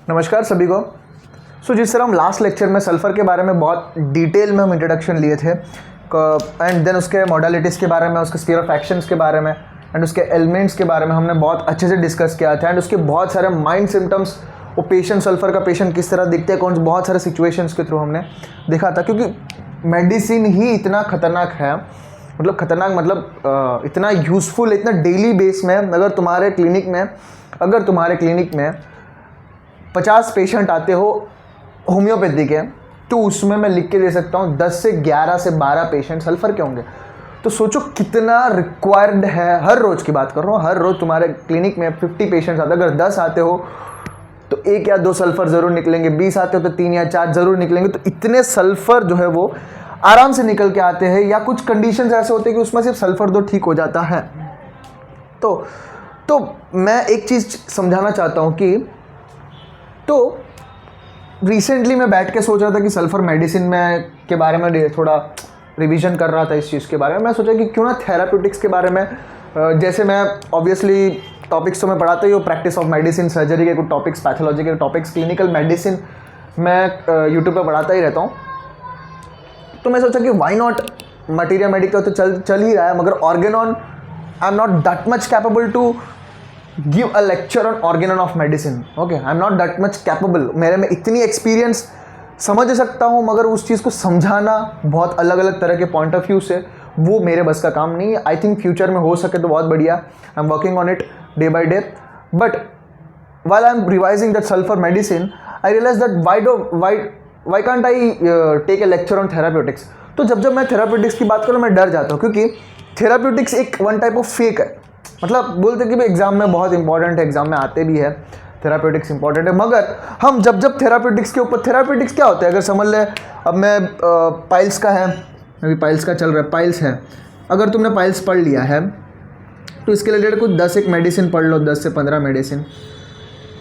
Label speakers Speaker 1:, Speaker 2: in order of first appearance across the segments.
Speaker 1: नमस्कार सभी को। जिस तरह हम लास्ट लेक्चर में सल्फ़र के बारे में बहुत डिटेल में हम इंट्रोडक्शन लिए थे एंड देन उसके मॉडलिटीज़ के बारे में, उसके स्फीयर ऑफ एक्शंस के बारे में एंड उसके एलिमेंट्स के बारे में हमने बहुत अच्छे से डिस्कस किया था एंड उसके बहुत सारे माइंड सिम्टम्स, वो पेशेंट सल्फ़र का पेशेंट किस तरह दिखते हैं, कौन बहुत सारे सिचुएशंस के थ्रू हमने देखा था। क्योंकि मेडिसिन ही इतना ख़तरनाक है, मतलब ख़तरनाक मतलब इतना यूज़फुल, इतना डेली बेस में। अगर तुम्हारे क्लिनिक में 50 पेशेंट आते हो होम्योपैथी के, तो उसमें मैं लिख के दे सकता हूँ 10 से 11 से 12 पेशेंट सल्फ़र के होंगे। तो सोचो कितना रिक्वायर्ड है। हर रोज़ की बात कर रहा हूँ, हर रोज़ तुम्हारे क्लिनिक में 50 पेशेंट्स आते, अगर 10 आते हो तो 1 या 2 सल्फ़र ज़रूर निकलेंगे, 20 आते हो तो 3 या 4 ज़रूर निकलेंगे। तो इतने सल्फ़र जो है वो आराम से निकल के आते हैं, या कुछ कंडीशंस ऐसे होते हैं कि उसमें सिर्फ सल्फ़र दो ठीक हो जाता है। तो मैं एक चीज़ समझाना चाहता हूँ कि रिसेंटली मैं बैठ के सोच रहा था कि सल्फ़र मेडिसिन में के बारे में थोड़ा रिवीजन कर रहा था इस चीज़ के बारे में। मैं सोचा कि क्यों ना थेराप्यूटिक्स के बारे में, जैसे मैं ऑब्वियसली टॉपिक्स तो मैं पढ़ाता ही हूँ, प्रैक्टिस ऑफ मेडिसिन, सर्जरी के कुछ टॉपिक्स, पैथोलॉजी के टॉपिक्स, क्लिनिकल मेडिसिन मैं यूट्यूब पर पढ़ाता ही रहता हूँ। तो मैं सोचा कि वाई नॉट, मटीरिया मेडिकल तो चल ही रहा है, मगर Organon I am not that much capable to give a lecture on Organon of medicine. Okay, I am not that much capable, मेरे में इतनी एक्सपीरियंस समझ सकता हूँ, मगर उस चीज़ को समझाना बहुत अलग अलग तरह के पॉइंट ऑफ व्यू से, वो मेरे बस का काम नहीं है। आई थिंक फ्यूचर में हो सके तो बहुत बढ़िया, I am working on it day by day. But while I am revising that sulfur medicine, I realized that why can't I take a lecture on therapeutics। तो जब मैं थेराप्यूटिक्स की बात करूँ मैं डर जाता हूँ, क्योंकि थेराप्यूटिक्स एक वन टाइप ऑफ फेक है। मतलब बोलते कि भाई एग्जाम में बहुत इंपॉर्टेंट है, एग्जाम में आते भी है, थेराप्यूटिक्स इंपॉर्टेंट है। मगर हम जब थेराप्यूटिक्स के ऊपर, थेराप्यूटिक्स क्या होता है, अगर समझ ले, अब मैं पाइल्स का है, अभी पाइल्स का चल रहा है, पाइल्स है, अगर तुमने पाइल्स पढ़ लिया है तो इसके रिलेटेड कुछ 10 एक मेडिसिन पढ़ लो, 10 से 15 मेडिसिन।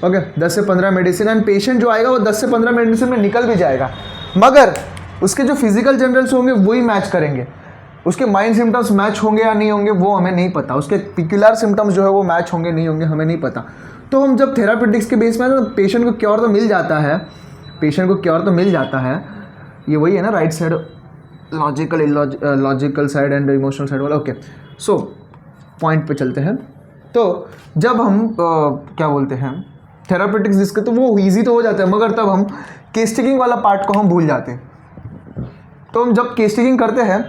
Speaker 1: ओके, 10 से 15 मेडिसिन, एंड पेशेंट जो आएगा वो 10 से 15 मेडिसिन में निकल भी जाएगा, मगर उसके जो फिजिकल जनरल्स होंगे वही मैच करेंगे। उसके माइंड सिम्टम्स मैच होंगे या नहीं होंगे वो हमें नहीं पता, उसके पिक्युलर सिम्टम्स जो है वो मैच होंगे नहीं होंगे हमें नहीं पता। तो हम जब थेराप्यूटिक्स के बेस में, तो पेशेंट को क्योर तो मिल जाता है, ये वही है ना, right side logical side and emotional side वाला। ओके, सो पॉइंट पे चलते हैं। तो जब हम क्या बोलते हैं थेराप्यूटिक्स जिसके, तो वो ईजी तो हो जाता है, मगर तब हम केस टेकिंग वाला पार्ट को हम भूल जाते हैं। तो हम जब केस टेकिंग करते हैं,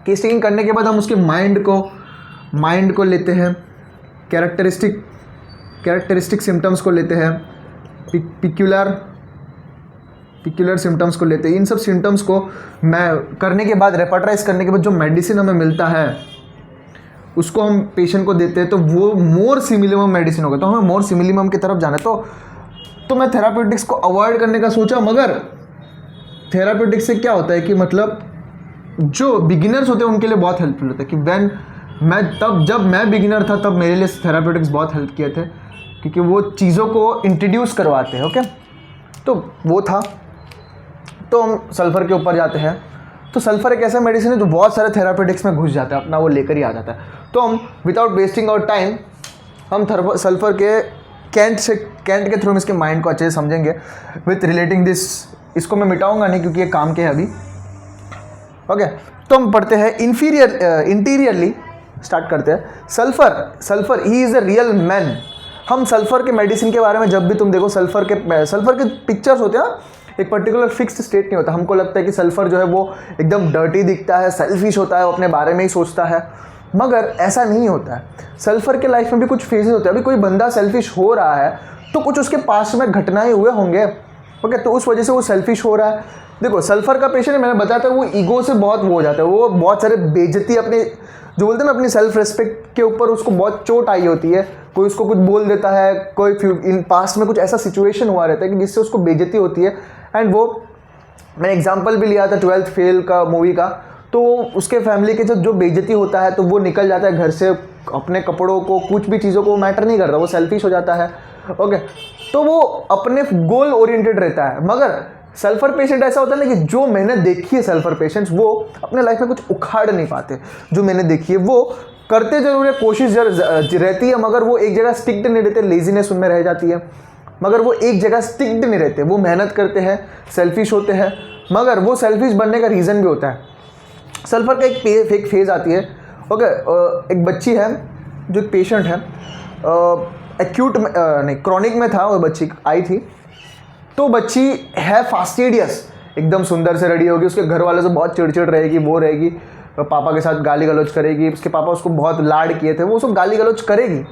Speaker 1: केस टेकिंग करने के बाद हम उसके माइंड को लेते हैं, कैरेक्टरिस्टिक सिम्टम्स को लेते हैं, पिक्युलर सिम्टम्स को लेते हैं। इन सब सिम्टम्स को मैं करने के बाद, रेपर्टराइज करने के बाद जो मेडिसिन हमें मिलता है उसको हम पेशेंट को देते हैं, तो वो मोर सिमिलिमम मेडिसिन होगा। तो हमें मोर सिमिलिमम की तरफ जाना है। तो मैं थेराप्यूटिक्स को अवॉइड करने का सोचा, मगर थेराप्यूटिक्स से क्या होता है कि मतलब जो बिगिनर्स होते हैं उनके लिए बहुत हेल्पफुल होता है। कि जब मैं बिगिनर था तब मेरे लिए थेराप्यूटिक्स बहुत हेल्प किए थे, क्योंकि वो चीज़ों को इंट्रोड्यूस करवाते हैं। ओके, तो वो था। तो हम सल्फ़र के ऊपर जाते हैं। तो सल्फ़र एक ऐसा मेडिसिन है जो बहुत सारे थेराप्यूटिक्स में घुस जाता है, अपना वो लेकर ही आ जाता है। तो हम विदाउट वेस्टिंग आवर टाइम हम सल्फ़र के कैंट के थ्रू हम इसके माइंड को अच्छे से समझेंगे विथ रिलेटिंग दिस। इसको मैं मिटाऊंगा नहीं क्योंकि ये काम के है अभी। ओके, तो हम पढ़ते हैं इंटीरियरली स्टार्ट करते हैं। Sulphur he is a real man. हम सल्फ़र के मेडिसिन के बारे में जब भी तुम देखो, सल्फ़र के पिक्चर्स होते हैं, एक पर्टिकुलर फिक्स्ड स्टेट नहीं होता। हमको लगता है कि सल्फ़र जो है वो एकदम डर्टी दिखता है, सेल्फिश होता है, वो अपने बारे में ही सोचता है, मगर ऐसा नहीं होता है। सल्फ़र के लाइफ में भी कुछ फेजेस होते हैं। अभी कोई बंदा सेल्फिश हो रहा है तो कुछ उसके पास में घटनाएं हुए होंगे, ओके, तो उस वजह से वो सेल्फिश हो रहा है। देखो, सल्फ़र का पेशेंट, मैंने बताया था, वो ईगो से बहुत वो हो जाता है, वो बहुत सारे बेइज्जती, अपने जो बोलते हैं ना, अपनी सेल्फ रिस्पेक्ट के ऊपर उसको बहुत चोट आई होती है। कोई उसको कुछ बोल देता है, कोई इन पास्ट में कुछ ऐसा सिचुएशन हुआ रहता है कि जिससे उसको बेइज्जती होती है। एंड वो मैंने एग्जांपल भी लिया था 12th फेल का मूवी का। तो उसके फैमिली के जो बेइज्जती होता है, तो वो निकल जाता है घर से, अपने कपड़ों को, कुछ भी चीज़ों को मैटर नहीं करता, वो सेल्फिश हो जाता है। ओके, तो वो अपने गोल ओरिएंटेड रहता है। मगर सल्फ़र पेशेंट ऐसा होता है ना, कि जो मैंने देखी है सल्फ़र पेशेंट्स, वो अपने लाइफ में कुछ उखाड़ नहीं पाते। जो मैंने देखी है वो करते जरूर है, कोशिश रहती है, मगर वो एक जगह स्टिक्ड नहीं रहते, लेजीनेस उनमें रह जाती है। मगर वो एक जगह स्टिक्ड नहीं रहते, वो मेहनत करते हैं, सेल्फिश होते हैं, मगर वो सेल्फिश बनने का रीज़न भी होता है। सल्फर का एक फेज़ आती है। ओके, एक बच्ची है जो एक पेशेंट है, एक्यूट नहीं क्रॉनिक में था, वो बच्ची आई थी। तो बच्ची है फास्टिडियस, एकदम सुंदर से रेडी होगी, उसके घर वालों से बहुत चिड़चिड़ रहेगी, वो रहेगी, पापा के साथ गाली गलौज करेगी, उसके पापा उसको बहुत लाड किए थे, वो सब गाली गलौज करेगी।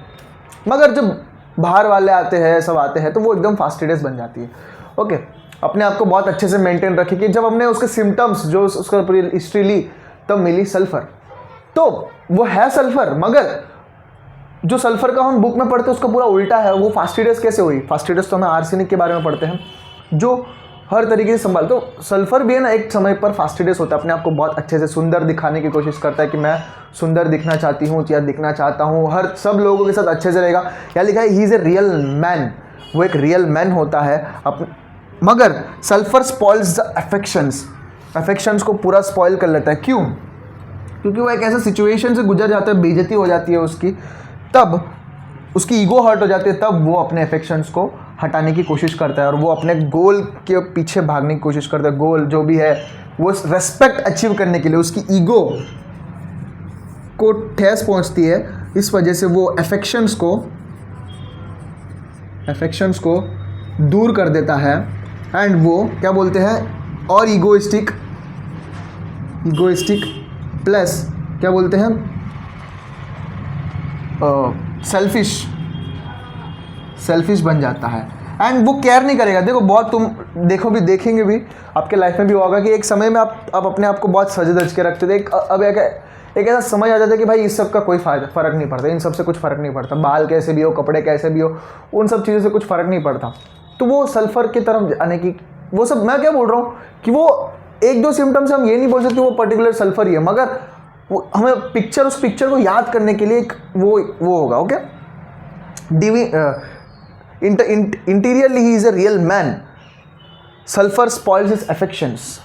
Speaker 1: मगर जब बाहर वाले आते हैं, सब आते हैं, तो वो एकदम फास्टिडियस बन जाती है। ओके, अपने आप को बहुत अच्छे से मेंटेन रखेगी। जब हमने उसके सिम्टम्स जो उसका पूरी हिस्ट्री ली, तब मिली सल्फर। तो वो है सल्फर, मगर जो सल्फर का हम बुक में पढ़ते हैं उसका पूरा उल्टा है। वो फास्टिडियस कैसे हुई? फास्टिडियस तो हमें आर्सेनिक के बारे में पढ़ते हैं, जो हर तरीके से संभाल। तो सल्फर भी है ना, एक समय पर फास्टिडियस होता है, अपने आप को बहुत अच्छे से सुंदर दिखाने की कोशिश करता है कि मैं सुंदर दिखना चाहती हूँ या दिखना चाहता हूँ, हर सब लोगों के साथ अच्छे से रहेगा। या लिखा है he is a real man, वो एक रियल मैन होता है मगर सल्फर स्पॉइल्स द अफेक्शंस को पूरा स्पॉइल कर लेता है। क्यों? क्योंकि वो एक ऐसा सिचुएशन से गुजर जाता है, बेइज्जती हो जाती है उसकी, तब उसकी ईगो हर्ट हो जाती है, तब वो अपने अफेक्शंस को हटाने की कोशिश करता है और वो अपने गोल के पीछे भागने की कोशिश करता है। गोल जो भी है वो रेस्पेक्ट अचीव करने के लिए उसकी ईगो को ठेस पहुंचती है, इस वजह से वो अफेक्शंस को दूर कर देता है। एंड वो क्या बोलते हैं, और ईगोइस्टिक प्लस क्या बोलते हैं, सेल्फिश बन जाता है। एंड वो केयर नहीं करेगा। देखो बहुत तुम देखेंगे भी, आपके लाइफ में भी होगा कि एक समय में आप अपने आप को बहुत सज धज के रखते थे। अब एक ऐसा समझ आ जाता है कि भाई इस सब का कोई फ़र्क नहीं पड़ता, इन सब से कुछ फ़र्क नहीं पड़ता, बाल कैसे भी हो, कपड़े कैसे भी हो, उन सब चीज़ों से कुछ फ़र्क नहीं पड़ता। तो वो सल्फ़र की तरफ आने की, वो सब मैं क्या बोल रहा हूँ कि वो एक दो सिम्टम्स से हम ये नहीं बोल सकते वो पर्टिकुलर सल्फ़र ही है, मगर वो हमें उस पिक्चर को याद करने के लिए एक वो होगा। Okay, interiorly he is a real man, sulphur spoils his affections,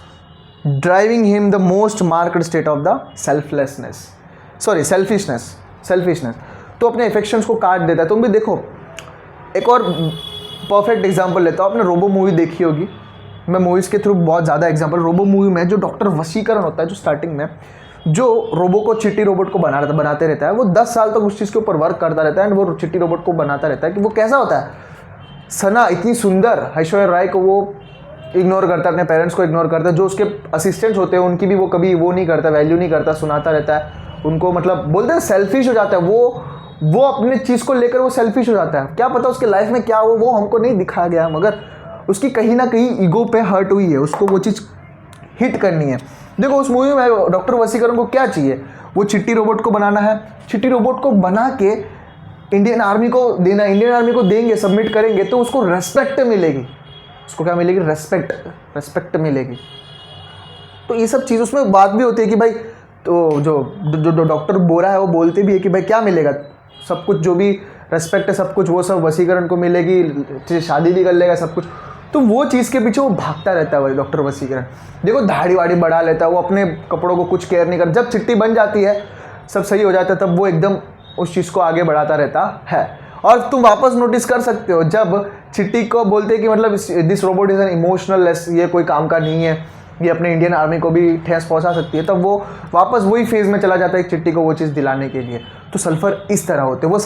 Speaker 1: driving him the most marked state of the selfishness. तो अपने अफेक्शंस को काट देता है। तुम भी देखो, एक और परफेक्ट एग्जांपल लेता हूँ, आपने रोबो मूवी देखी होगी, मैं मूवीज़ के थ्रू बहुत ज़्यादा एग्जांपल। रोबो मूवी में जो डॉक्टर वशीकरण होता है, जो स्टार्टिंग में जो रोबो को चिट्टी रोबोट को बनाते रहता है, वो 10 साल तक उस चीज़ के ऊपर वर्क करता रहता है एंड वो चिट्टी रोबोट को बनाता रहता है कि वो कैसा होता है। सना इतनी सुंदर, ऐश्वर्या राय को वो इग्नोर करता है, अपने पेरेंट्स को इग्नोर करता है, जो उसके असिस्टेंट्स होते हैं उनकी भी वो कभी वो नहीं करता, वैल्यू नहीं करता, सुनाता रहता है उनको, मतलब बोलते हैं सेल्फिश हो जाता है। वो अपने चीज़ को लेकर वो सेल्फिश हो जाता है। क्या पता उसके लाइफ में क्या हो, वो हमको नहीं दिखाया गया, मगर उसकी कहीं ना कहीं ईगो पे हर्ट हुई है, उसको वो चीज़ हिट करनी है। देखो उस मूवी में डॉक्टर वसीकरण को क्या चाहिए, वो चिट्टी रोबोट को बनाना है। चिट्टी रोबोट को बना के इंडियन आर्मी को देना, इंडियन आर्मी को देंगे, सबमिट करेंगे तो उसको रेस्पेक्ट मिलेगी। उसको क्या मिलेगी? रेस्पेक्ट मिलेगी। तो ये सब चीज़ उसमें बात भी होती है कि भाई, तो जो डॉक्टर बोरा है वो बोलते भी है कि भाई क्या मिलेगा, सब कुछ जो भी रेस्पेक्ट है, सब कुछ वो सब वसीकरण को मिलेगी, शादी भी कर लेगा, सब कुछ। तो वो चीज़ के पीछे वो भागता रहता है वही डॉक्टर वसीकरण। देखो दाढ़ी वाड़ी बढ़ा लेता है, वो अपने कपड़ों को कुछ केयर नहीं कर, जब चिट्टी बन जाती है, सब सही हो जाता है, तब वो एकदम उस चीज़ को आगे बढ़ाता रहता है। और तुम वापस नोटिस कर सकते हो, जब चिट्टी को बोलते हैं कि मतलब दिस रोबोट इज़ एन इमोशनललेस, ये कोई काम का नहीं है, ये अपने इंडियन आर्मी को भी ठेस पहुंचा सकती है, तब वो वापस वही फेज़ में चला जाता है चिट्टी को वो चीज़ दिलाने के लिए। तो सल्फर इस तरह होते हैं, वो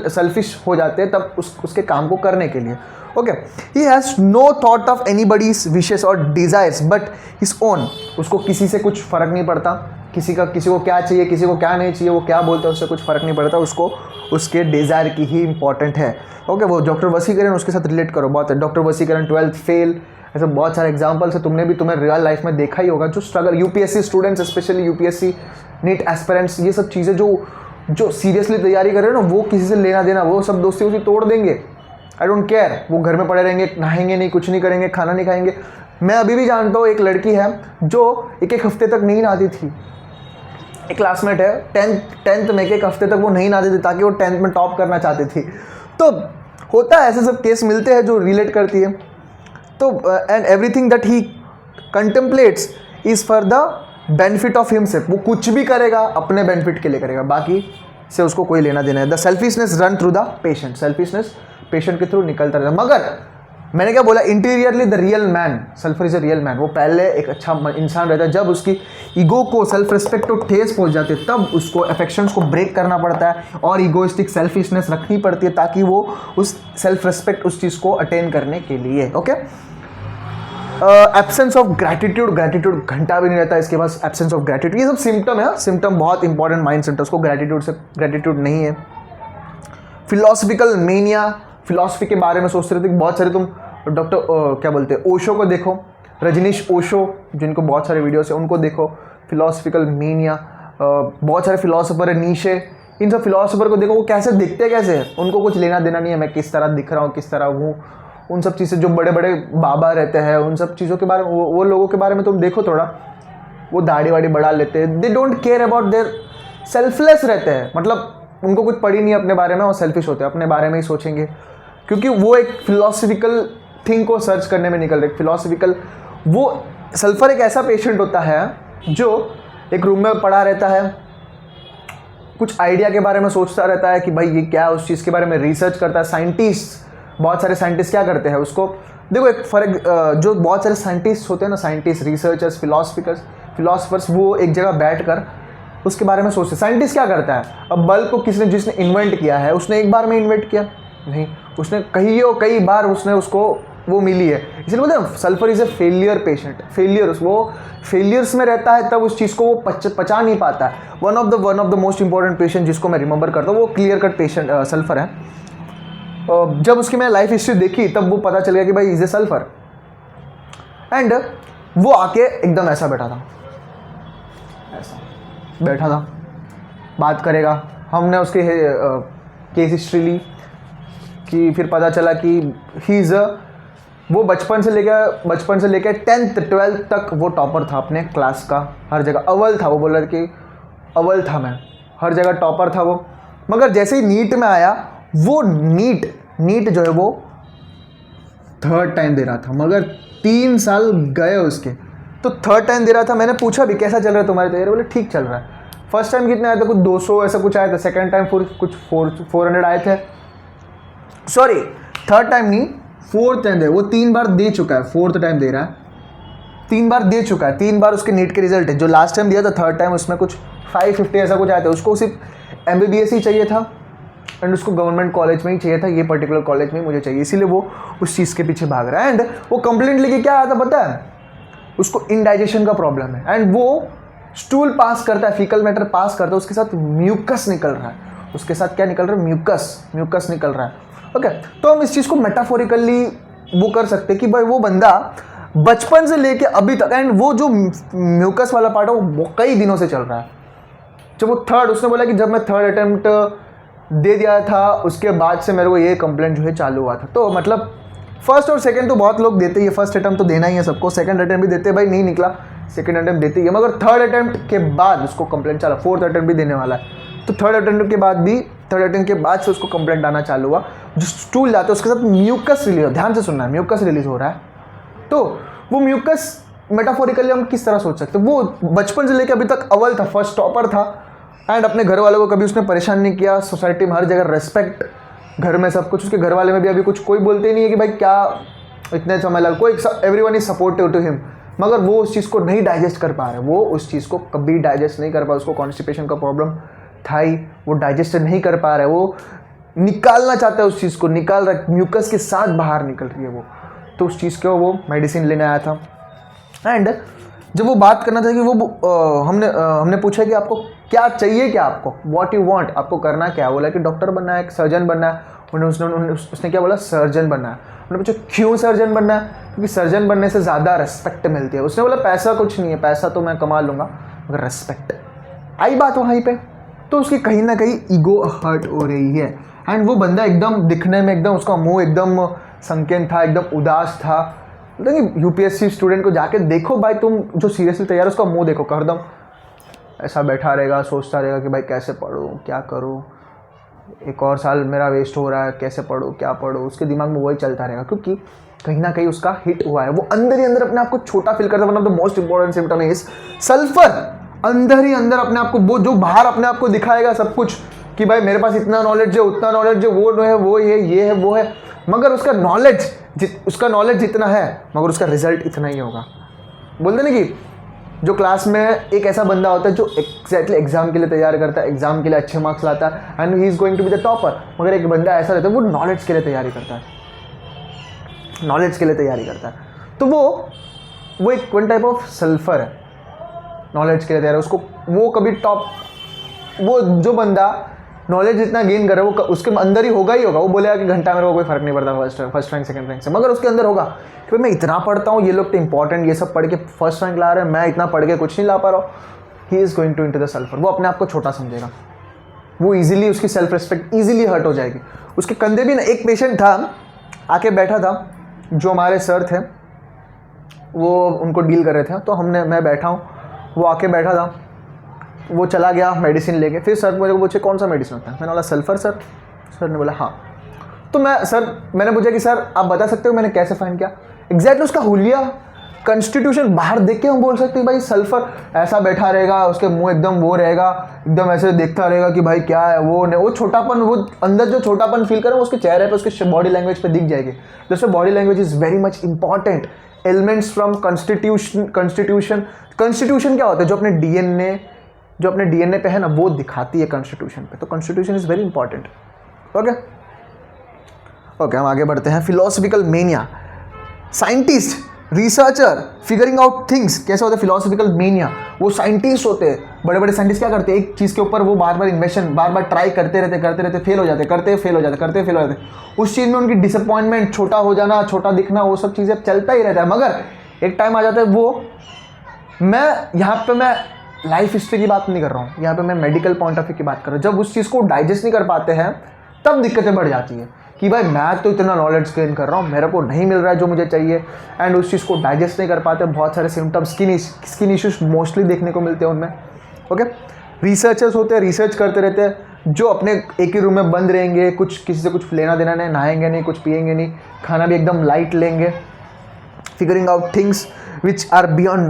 Speaker 1: सेल्फिश हो जाते हैं तब उसके काम को करने के लिए। Okay, he has no thought of anybody's wishes और डिज़ायर्स बट हिज ओन। उसको किसी से कुछ फ़र्क नहीं पड़ता, किसी को क्या चाहिए, किसी को क्या नहीं चाहिए, वो क्या बोलता है उससे कुछ फ़र्क नहीं पड़ता, उसको उसके डिज़ायर की ही इंपॉर्टेंट है। ओके, वो डॉक्टर वसीकरण, उसके साथ रिलेट करो बहुत है। डॉक्टर वसीकरण 12th फेल, ऐसे बहुत सारे एग्जाम्पल्स है, तुम्हें रियल लाइफ में देखा ही होगा। जो struggle, UPSC students, specially UPSC NEET aspirants, ये सब चीज़ें जो सीरियसली तैयारी कर रहे हो ना, वो किसी से लेना देना, वो सब दोस्ती उसी तोड़ देंगे। आई डोंट केयर, वो घर में पड़े रहेंगे, नहाएंगे नहीं, कुछ नहीं करेंगे, खाना नहीं खाएंगे। मैं अभी भी जानता हूँ एक लड़की है जो एक हफ्ते तक नहीं नहाती थी। एक क्लासमेट है, टेंथ में एक हफ्ते तक वो नहीं नहाती थी ताकि वो 10th में टॉप करना चाहती थी। तो होता है, ऐसे सब केस मिलते हैं जो रिलेट करती है। तो and everything that he contemplates is for the benefit of himself. वो कुछ भी करेगा अपने बेनिफिट के लिए करेगा, बाकी से उसको कोई लेना देना है। The selfishness run through the patient. Selfishness patient के थ्रू निकलता रहता है। मगर मैंने क्या बोला, interiorly the real man, sulphur is a real man. वो पहले एक अच्छा इंसान रहता है, जब उसकी ईगो को, सेल्फ रिस्पेक्ट को ठेस पहुंच जाती है तब उसको अफेक्शंस को ब्रेक करना पड़ता है और ईगोइस्टिक सेल्फिशनेस रखनी पड़ती है ताकि वो उस सेल्फ रिस्पेक्ट, उस चीज़ को अटेन करने के लिए। Okay, absence of gratitude, gratitude घंटा भी नहीं रहता इसके पास, एब्सेंस ऑफ ग्रैटिट्यूड, ये सब सिम्टम है, सिम्टम बहुत इंपॉर्टेंट माइंड सिम्टम्स को, ग्रैटिट्यूड से ग्रैटिट्यूड नहीं है। फिलोसफिकल मेनिया, फिलॉसफी के बारे में सोचते रहते, बहुत सारे तुम डॉक्टर क्या बोलते हैं, ओशो को देखो, रजनीश ओशो, जिनको बहुत सारे वीडियोस है उनको देखो, फिलॉसफिकल मेनिया। बहुत सारे फिलोसोफर है, नीशे, इन सब फिलोसोफर को देखो, वो कैसे दिखते कैसे हैं, उनको कुछ लेना देना नहीं है मैं किस तरह दिख रहा हूँ, किस तरह हूँ, उन सब चीज़ें। जो बड़े बड़े बाबा रहते हैं उन सब चीज़ों के बारे में, वो लोगों के बारे में तुम देखो थोड़ा, वो दाढ़ी वाड़ी बढ़ा लेते हैं, they don't care about their, selfless रहते हैं, मतलब उनको कुछ पड़ी नहीं अपने बारे में और सेल्फिश होते हैं, अपने बारे में ही सोचेंगे, क्योंकि वो एक फिलोसफिकल थिंग को सर्च करने में निकल रहे, फिलोसफिकल। वो सल्फर एक ऐसा पेशेंट होता है जो एक रूम में पड़ा रहता है, कुछ आइडिया के बारे में सोचता रहता है कि भाई ये क्या है, उस चीज़ के बारे में रिसर्च करता है। साइंटिस्ट, बहुत सारे साइंटिस्ट क्या करते हैं उसको देखो, एक फर्क, जो बहुत सारे साइंटिस्ट होते हैं ना, साइंटिस्ट, रिसर्चर्स, फिलोसफर्स, वो एक जगह बैठ कर उसके बारे में सोचते हैं। साइंटिस्ट क्या करता है, अब बल्ब को जिसने इन्वेंट किया है उसने एक बार में इन्वेंट किया नहीं, उसने कई बार उसने उसको वो मिली है, इसलिए बोलते हैं sulphur is a failure patient. वो फेलियर्स में रहता है, तब उस चीज़ को वो पचा नहीं पाता है। One of the most important patient जिसको मैं रिमेंबर करता हूँ वो क्लियर कट पेशेंट सल्फर है। जब उसकी मैंने लाइफ हिस्ट्री देखी तब वो पता चल गया कि भाई इज ए सल्फर। एंड वो आके एकदम ऐसा बैठा था, बात करेगा। हमने उसके केस हिस्ट्री ली कि फिर पता चला कि ही इज़ वो बचपन से लेकर 10th 12th तक वो टॉपर था अपने क्लास का, हर जगह अव्वल था। वो बोल रहा था कि अव्वल था मैं, हर जगह टॉपर था वो। मगर जैसे ही नीट में आया, वो नीट जो है वो 3rd टाइम दे रहा था, मगर 3 साल गए उसके, तो 3rd टाइम दे रहा था। मैंने पूछा भी कैसा चल रहा है तुम्हारे तैयारी, बोले ठीक चल रहा है। फर्स्ट टाइम कितने आए थे, कुछ 200 ऐसा कुछ आया था, सेकंड टाइम कुछ 400 आए थे, सॉरी 3rd टाइम नहीं 4th टाइम दे, वो 3 बार दे चुका है, 4th टाइम दे रहा है, 3 बार दे चुका है, 3 बार उसके नीट के रिजल्ट है। जो लास्ट टाइम दिया था 3rd टाइम, उसमें कुछ 550 ऐसा कुछ आया था। उसको सिर्फ MBBS ही चाहिए था एंड उसको गवर्नमेंट कॉलेज में ही चाहिए था, ये पर्टिकुलर कॉलेज में ही मुझे चाहिए, इसीलिए वो उस चीज़ के पीछे भाग रहा है। एंड वो कंप्लेंट लेके क्या आया था पता है, उसको इंडाइजेशन का प्रॉब्लम है एंड वो स्टूल पास करता है, फीकल मैटर पास करता है, उसके साथ म्यूकस निकल रहा है, उसके साथ क्या निकल रहा है, म्यूकस निकल रहा है। ओके, तो हम इस चीज़ को मेटाफोरिकली वो कर सकते हैं कि भाई वो बंदा बचपन से लेके अभी तक, एंड वो जो म्यूकस वाला पार्ट है वो कई दिनों से चल रहा है। जब वो उसने बोला कि जब मैं 3rd अटेम्प्ट दे दिया था उसके बाद से मेरे को ये कंप्लेंट जो है चालू हुआ था। तो मतलब फर्स्ट और सेकंड तो बहुत लोग देते ही है, फर्स्ट अटेम्प्ट तो देना ही है सबको, सेकंड अटेम्प्ट भी देते हैं, भाई नहीं निकला सेकंड अटेम्प्ट देते ही है, मगर 3rd अटेम्प्ट के बाद उसको कंप्लेंट चला, 4th अटेम्प्ट भी देने वाला है, तो 3rd अटेम्प्ट के बाद से उसको कंप्लेंट आना चालू हुआ। जो स्टूल जाता है उसके साथ म्यूकस रिलीज हो, ध्यान से सुनना है, म्यूकस रिलीज हो रहा है। तो वो म्यूकस मेटाफोरिकली हम किस तरह सोच सकते हैं, वो बचपन से लेकर अभी तक अव्वल था, फर्स्ट टॉपर था एंड अपने घर वालों को कभी उसने परेशान नहीं किया, सोसाइटी में हर जगह रेस्पेक्ट, घर में सब कुछ, उसके घर वाले में भी अभी कुछ कोई बोलते नहीं है कि भाई क्या इतने समय लगा, कोई everyone is supportive to him, मगर वो उस चीज़ को नहीं डाइजेस्ट कर पा रहे, वो उस चीज़ को कभी डाइजेस्ट नहीं कर पा, उसको कॉन्स्टिपेशन का प्रॉब्लम था ही, वो डाइजेस्ट नहीं कर पा रहे, वो निकालना चाहता है उस चीज़ को, निकाल रहा, म्यूकस के साथ बाहर निकल रही है वो, तो उस चीज़ को वो मेडिसिन लेने आया था। एंड जब वो बात करना था कि वो हमने पूछा कि आपको क्या चाहिए, क्या आपको व्हाट यू वांट, आपको करना क्या है, बोला कि डॉक्टर बनना है, एक सर्जन बनना है। उसने क्या बोला, सर्जन बनना है। उन्होंने पूछा क्यों सर्जन बनना है, क्योंकि सर्जन बनने से ज़्यादा रेस्पेक्ट मिलती है। उसने बोला पैसा कुछ नहीं है, पैसा तो मैं कमा लूँगा, मगर रेस्पेक्ट आई बात वहीं पे, तो उसकी कहीं ना कहीं ईगो हर्ट हो रही है। एंड वो बंदा एकदम दिखने में एकदम, उसका मुंह एकदम संकीर्ण था, एकदम उदास था। मतलब यूपीएससी स्टूडेंट को जाके देखो भाई, तुम जो सीरियसली तैयार, उसका मुंह देखो, हरदम ऐसा बैठा रहेगा, सोचता रहेगा कि भाई कैसे पढूं, क्या करूं, एक और साल मेरा वेस्ट हो रहा है, कैसे पढूं, क्या पढूं, उसके दिमाग में वही चलता रहेगा, क्योंकि कहीं ना कहीं उसका हिट हुआ है। वो अंदर ही अंदर अपने आप को छोटा फील करता है। One of the most important symptom is sulphur, अंदर ही अंदर अपने आप को, वो जो बाहर अपने आप को दिखाएगा सब कुछ, कि भाई मेरे पास इतना नॉलेज है, उतना नॉलेज है, वो है, वो ये है, वो है, मगर उसका नॉलेज जितना है मगर उसका रिजल्ट इतना ही होगा। बोलते ना कि जो क्लास में एक ऐसा बंदा होता है जो एग्जैक्टली एग्जाम के लिए तैयार करता है, एग्जाम के लिए अच्छे मार्क्स लाता है and he is going to be the topper, मगर एक बंदा ऐसा रहता है वो नॉलेज के लिए तैयारी करता है, नॉलेज के लिए तैयारी करता है। तो वो एक वन टाइप ऑफ सल्फर है, नॉलेज के लिए तैयार है। उसको वो कभी वो जो बंदा नॉलेज जितना गेन करे वो उसके अंदर ही होगा ही होगा। वो बोलेगा कि घंटा मेरे को कोई फर्क नहीं पड़ता फर्स्ट रैंक सेकंड रैंक से, मगर उसके अंदर होगा कि मैं इतना पढ़ता हूँ, ये लोग तो इंपॉर्टेंट ये सब पढ़ के फर्स्ट रैंक ला रहे हैं, मैं इतना पढ़ के कुछ नहीं ला पा रहा हूँ। He is going to into the sulphur. वो अपने आप को छोटा समझेगा, वो ईजिली उसकी सेल्फ रिस्पेक्ट ईजिली हर्ट हो जाएगी। उसके कंधे भी ना, एक पेशेंट था आके बैठा था, जो हमारे सर थे वो उनको डील कर रहे थे, तो मैं बैठा हूँ, वो आके बैठा था, वो चला गया मेडिसिन लेके। फिर सर मुझे पूछे कौन सा मेडिसिन होता है, मैंने बोला सल्फर सर। सर ने बोला हाँ। तो मैंने पूछा कि सर आप बता सकते हो मैंने कैसे फाइंड किया। एग्जैक्टली उसका हुलिया कॉन्स्टिट्यूशन बाहर देख के हम बोल सकते हैं भाई सल्फर ऐसा बैठा रहेगा, उसके मुंह एकदम वो रहेगा, एकदम ऐसे देखता रहेगा कि भाई क्या है, वो छोटापन, वो अंदर जो छोटापन फील करे वो उसके चेहरे पे, उसके बॉडी लैंग्वेज पे दिख जाएगी। दोस्तों body language is very much important elements from constitution क्या होता है, जो अपने डीएनए पे है ना वो दिखाती है कॉन्स्टिट्यूशन पे। तो constitution is very important. Okay हम आगे बढ़ते हैं। Philosophical mania, scientist researcher figuring out things कैसे होते हैं। फिलोसफिकल मेनिया, वो साइंटिस्ट होते हैं, बड़े बड़े साइंटिस्ट क्या करते हैं, एक चीज़ के ऊपर वो बार बार ट्राई करते रहते, फेल हो जाते, उस चीज़ में उनकी डिसअपॉइंटमेंट, छोटा हो जाना, छोटा दिखना, वो सब चीज़ें चलता ही रहता है। मगर एक टाइम आ जाता है वो, मैं लाइफ हिस्ट्री की बात नहीं कर रहा हूँ, यहाँ पे मैं मेडिकल पॉइंट ऑफ व्यू की बात कर रहा हूँ। जब उस चीज़ को डाइजेस्ट नहीं कर पाते हैं तब दिक्कतें बढ़ जाती है कि भाई मैं तो इतना नॉलेज गेन कर रहा हूँ, मेरे को नहीं मिल रहा है जो मुझे चाहिए, एंड उस चीज़ को डाइजेस्ट नहीं कर पाते। बहुत सारे सिम्टम्स, स्किन इश्यूज मोस्टली देखने को मिलते हैं उनमें। ओके, रिसर्चर्स होते हैं, रिसर्च करते रहते हैं, जो अपने एक ही रूम में बंद रहेंगे, किसी से कुछ लेना देना नहीं, नहाएंगे नहीं, कुछ पिएंगे नहीं, खाना भी एकदम लाइट लेंगे। Figuring out things which are beyond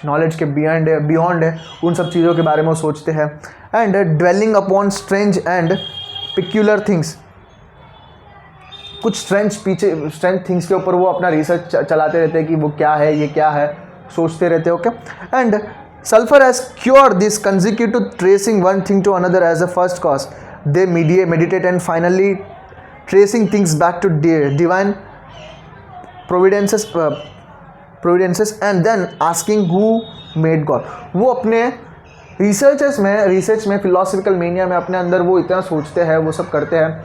Speaker 1: knowledge के बियॉन्ड है, उन सब चीज़ों के बारे में वो सोचते हैं। And dwelling upon strange and peculiar things, कुछ स्ट्रेंज थिंग्स के ऊपर वो अपना रिसर्च चलाते रहते हैं कि वो क्या है, ये क्या है, सोचते रहते हैं। Okay, and sulphur has cure this consecutive tracing one thing to another as a first cause, they meditate and finally tracing things back to divine providences and then asking who made God। वो अपने research में philosophical mania में अपने अंदर वो इतना सोचते हैं, वो सब करते हैं।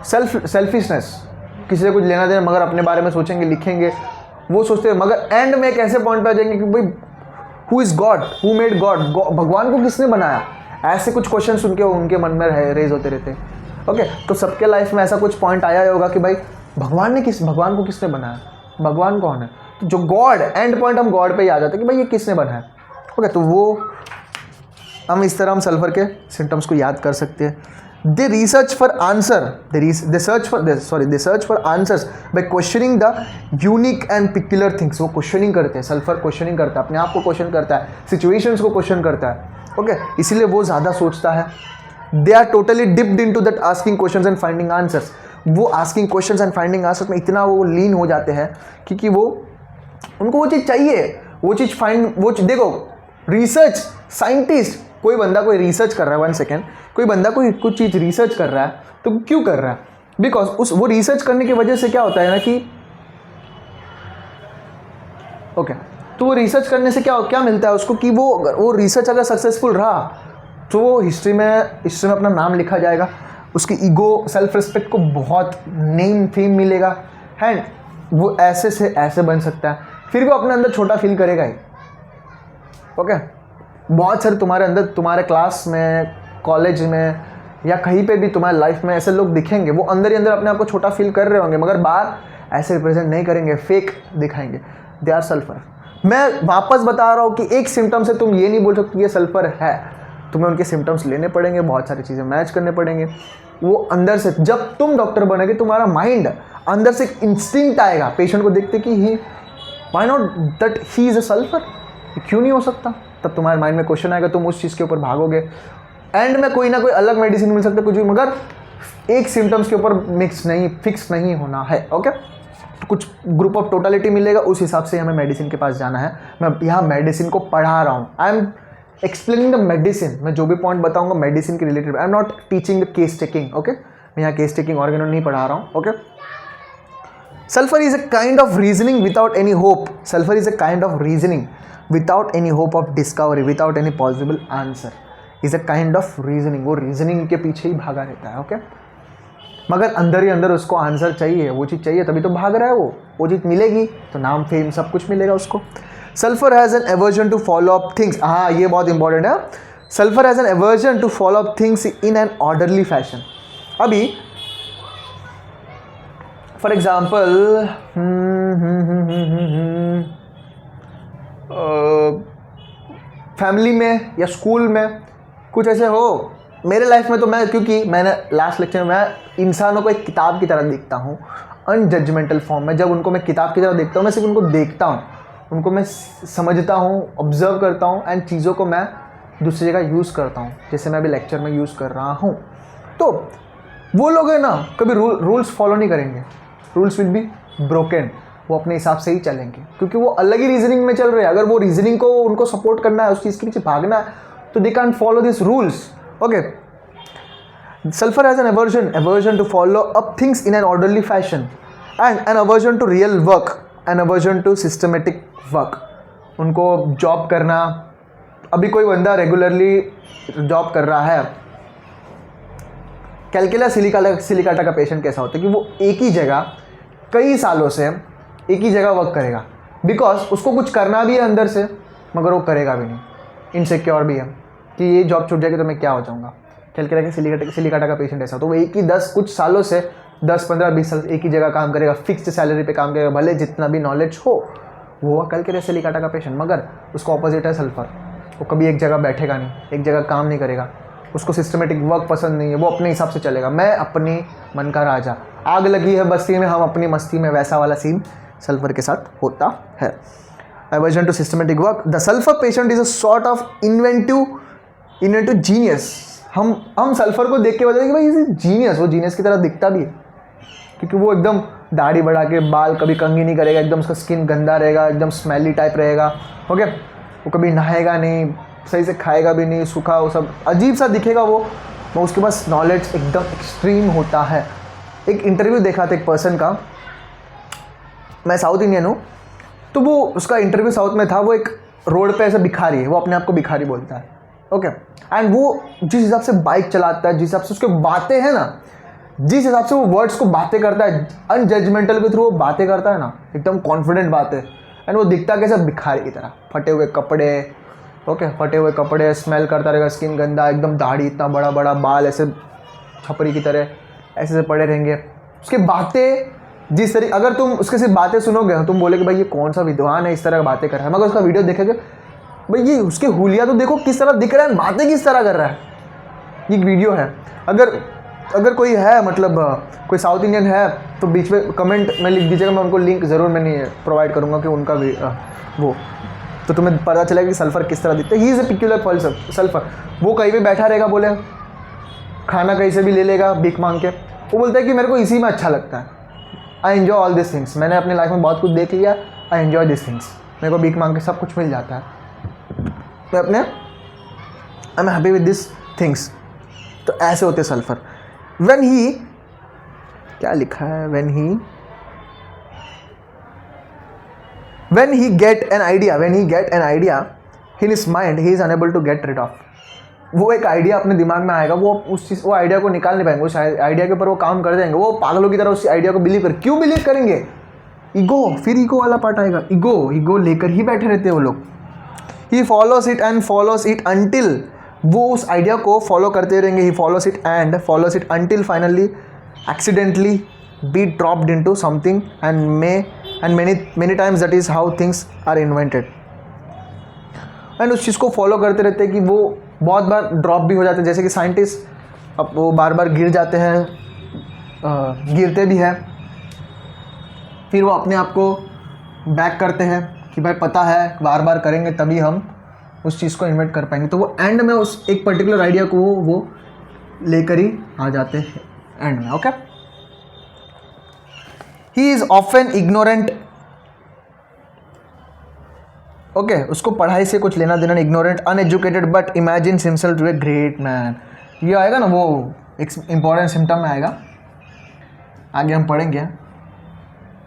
Speaker 1: सेल्फिशनेस, किसी से कुछ लेना देना मगर अपने बारे में सोचेंगे, लिखेंगे, वो सोचते हैं, मगर एंड में एक ऐसे पॉइंट पे आ जाएंगे कि भाई who is God, who made God, भगवान को किसने बनाया। ऐसे कुछ क्वेश्चन उनके मन में रेज होते रहते हैं। ओके, तो सबके लाइफ में ऐसा कुछ पॉइंट आया होगा कि भाई भगवान को किसने बनाया, भगवान कौन है। तो जो गॉड, एंड पॉइंट हम गॉड पे ही आ जाते हैं कि भाई ये किसने बनाया। ओके, तो वो हम इस तरह हम सल्फर के सिम्टम्स को याद कर सकते हैं। They search for answers by questioning the unique and peculiar things। वो क्वेश्चनिंग करते हैं, सल्फर क्वेश्चनिंग करता है, अपने आप को क्वेश्चन करता है, सिचुएशंस को क्वेश्चन करता है। ओके, इसीलिए वो ज़्यादा सोचता है। They are totally dipped into that asking questions and finding answers। वो asking questions and finding answers में इतना वो लीन हो जाते हैं क्योंकि उनको वो चीज़ चाहिए, वो चीज़ देखो, रिसर्च साइंटिस्ट, कोई बंदा कोई रिसर्च कर रहा है, 1 सेकेंड, कोई बंदा कोई कुछ चीज़ रिसर्च कर रहा है तो क्यों कर रहा है, बिकॉज वो रिसर्च करने की वजह से क्या होता है ना कि ओके, तो वो रिसर्च करने से क्या मिलता है उसको कि वो रिसर्च अगर सक्सेसफुल रहा तो वो हिस्ट्री में अपना नाम लिखा जाएगा, उसकी ईगो, सेल्फ रिस्पेक्ट को बहुत नेम फेम मिलेगा, एंड वो ऐसे से ऐसे बन सकता है। फिर वो अपने अंदर छोटा फील करेगा ही। ओके, बहुत सारे तुम्हारे अंदर, तुम्हारे क्लास में, कॉलेज में या कहीं पे भी तुम्हारे लाइफ में ऐसे लोग दिखेंगे, वो अंदर ही अंदर अपने आप को छोटा फील कर रहे होंगे मगर बाहर ऐसे रिप्रेजेंट नहीं करेंगे, फेक दिखाएंगे। They are sulphur. मैं वापस बता रहा हूँ कि एक सिम्टम से तुम ये नहीं बोल सकते ये सल्फर है, तुम्हें उनके सिम्टम्स लेने पड़ेंगे, बहुत सारी चीज़ें मैच करने पड़ेंगे। वो अंदर से, जब तुम डॉक्टर बनेगे तुम्हारा माइंड अंदर से एक इंस्टिंक्ट आएगा पेशेंट को देखते कि ही why not that he is a sulphur, क्यों नहीं हो सकता। तब तुम्हारे माइंड में क्वेश्चन आएगा, तुम उस चीज़ के ऊपर भागोगे, एंड में कोई ना कोई अलग मेडिसिन मिल सकता है कुछ भी, मगर एक सिम्टम्स के ऊपर फिक्स नहीं होना है। ओके, तो कुछ ग्रुप ऑफ टोटलिटी मिलेगा, उस हिसाब से हमें मेडिसिन के पास जाना है। मैं यहाँ मेडिसिन को पढ़ा रहा हूँ, I am explaining the medicine. मैं जो भी पॉइंट बताऊंगा मेडिसिन के related, I am not teaching the case taking. Okay, मैं यहाँ केस टेकिंग ऑर्गेनो नहीं पढ़ा रहा हूँ। Okay, sulphur is a kind of reasoning without any hope. Sulphur is a kind of reasoning without any hope of discovery, without any possible answer. Is a kind of reasoning, वो reasoning के पीछे ही भागा रहता है। Okay, मगर अंदर ही अंदर उसको आंसर चाहिए, वो चीज़ चाहिए, तभी तो भाग रहा है वो चीज़ मिलेगी तो नाम फेम सब कुछ मिलेगा उसको। Sulphur has an aversion to follow up things. हाँ, ये बहुत इंपॉर्टेंट है। Sulphur has an aversion to follow up things in an orderly fashion. अभी फॉर एग्जाम्पल फैमिली में या स्कूल में कुछ ऐसे हो, मेरे लाइफ में तो मैं, क्योंकि मैंने लास्ट लेक्चर में मैं इंसानों को एक किताब की तरह देखता हूँ, अनजजमेंटल फॉर्म में। जब उनको मैं किताब की तरह देखता हूँ, मैं सिर्फ उनको देखता हूँ, उनको मैं समझता हूँ, ऑब्जर्व करता हूँ, एंड चीज़ों को मैं दूसरी जगह यूज़ करता हूँ, जैसे मैं अभी लेक्चर में यूज़ कर रहा हूँ। तो वो लोग हैं ना, कभी रूल्स फॉलो नहीं करेंगे, रूल्स विल बी ब्रोकन, वो अपने हिसाब से ही चलेंगे, क्योंकि वो अलग ही रीजनिंग में चल रहे हैं। अगर वो रीजनिंग को उनको सपोर्ट करना है, उस चीज़ के पीछे भागना है, तो they can't follow this rules. Okay, sulfur has an aversion to follow up things in an orderly fashion, and an aversion to real work, an aversion to systematic work. उनको जॉब करना, अभी कोई बंदा रेगुलरली जॉब कर रहा है, calculus सिलिकाटा का patient कैसा होता है कि वो एक ही जगह कई सालों से एक ही जगह वर्क करेगा, बिकॉज उसको कुछ करना भी है अंदर से, मगर वो करेगा भी नहीं, इनसिक्योर भी है कि ये जॉब छूट जाएगी तो मैं क्या हो जाऊँगा। कैलकुलस सिलिकाटा का पेशेंट ऐसा, तो वो एक ही कुछ सालों से 10, 15, 20 साल एक ही जगह काम करेगा, फिक्स्ड सैलरी पे काम करेगा, भले जितना भी नॉलेज हो। वो कैलकुलस सिलिकाटा का पेशेंट। मगर उसको ऑपोजिट है सल्फर, वो कभी एक जगह बैठेगा नहीं, एक जगह काम नहीं करेगा, उसको सिस्टमेटिक वर्क पसंद नहीं है, वो अपने हिसाब से चलेगा, मैं अपने मन का राजा, आग लगी है बस्ती में, हम अपनी मस्ती में, वैसा वाला सीन सल्फर के साथ होता है। Aversion to systematic work. The sulphur patient is a sort of inventive genius. हम सल्फर को देख के बताते कि भाई ये जीनियस, वो जीनियस की तरह दिखता भी है, क्योंकि वो एकदम दाढ़ी बढ़ा के, बाल कभी कंघी नहीं करेगा, एकदम उसका स्किन गंदा रहेगा, एकदम स्मेली टाइप रहेगा। ओके, वो कभी नहाएगा नहीं, सही से खाएगा भी नहीं, सूखा, वो सब अजीब सा दिखेगा वो उसके पास नॉलेज एकदम एक्सट्रीम होता है। एक इंटरव्यू देखा था एक पर्सन का, मैं साउथ इंडियन हूँ, तो वो उसका इंटरव्यू साउथ में था, वो एक रोड पे ऐसा भिखारी है, वो अपने आप को भिखारी बोलता है। ओके, एंड वो जिस हिसाब से बाइक चलाता है, जिस हिसाब से उसके बातें हैं ना, जिस हिसाब से वो वर्ड्स को बातें करता है, अनजजमेंटल के थ्रू वो बातें करता है ना, एकदम कॉन्फिडेंट बातें, एंड वो दिखता कैसा भिखारी की तरह, फटे हुए कपड़े। ओके, फटे हुए कपड़े, स्मेल करता रहेगा, स्किन गंदा, एकदम दाढ़ी, इतना बड़ा बड़ा बाल, ऐसे छपरी की तरह ऐसे से पड़े रहेंगे। उसके बातें जिस तरीके, अगर तुम उसके सिर्फ बातें सुनोगे, तुम बोले कि भाई ये कौन सा विद्वान है, इस तरह की बातें कर रहा है, मगर उसका वीडियो देखेगे, भाई ये उसके हुलिया तो देखो किस तरह दिख रहा है, बातें किस तरह कर रहा है। ये वीडियो है। अगर कोई है, मतलब कोई साउथ इंडियन है, तो बीच में कमेंट में लिख दीजिएगा, मैं उनको लिंक ज़रूर मैंने प्रोवाइड करूँगा कि उनका भी वो, तो तुम्हें पता चलेगा कि सल्फर किस तरह दिखता है। He is a peculiar sulphur. वो कहीं भी बैठा रहेगा, बोले खाना कहीं से भी ले लेगा भीख मांग के, वो बोलता है कि मेरे को इसी में अच्छा लगता है, I enjoy all this things, मैंने अपनी लाइफ में बहुत कुछ देख लिया, आई एन्जॉय दिस थिंग्स, मेरे को भीख मांग के सब कुछ मिल जाता है, मैं अपने I am happy with this things. तो ऐसे होते सल्फर। व्हेन ही, क्या लिखा है, when he get an idea in his mind he is unable to get rid of. वो एक आइडिया अपने दिमाग में आएगा, वो वो आइडिया को निकाल नहीं पाएंगे, उस आइडिया के ऊपर वो काम कर देंगे, वो पागलों की तरह उस आइडिया को बिलीव कर। क्यों बिलीव करेंगे? ईगो, फिर ईगो वाला पार्ट आएगा। ईगो लेकर ही बैठे रहते हैं वो लोग। ही फॉलोज इट अंटिल, वो उस आइडिया को फॉलो करते रहेंगे। He follows it until finally accidentally be dropped into something and many times that is how things are invented. And उस चीज़ को फॉलो करते रहते हैं कि वो बहुत बार ड्रॉप भी हो जाते हैं, जैसे कि साइंटिस्ट अब वो बार बार गिर जाते हैं, गिरते भी हैं, फिर वो अपने आप को बैक करते हैं कि भाई पता है बार बार करेंगे तभी हम उस चीज़ को इन्वेंट कर पाएंगे। तो वो एंड में उस एक पर्टिकुलर आइडिया को वो लेकर ही आ जाते हैं एंड में। Okay, he is often ignorant. Okay, उसको पढ़ाई से कुछ लेना देना, ignorant, uneducated but imagine himself to a great man. ये आएगा ना, वो एक इंपॉर्टेंट सिम्टम में आएगा, आगे हम पढ़ेंगे।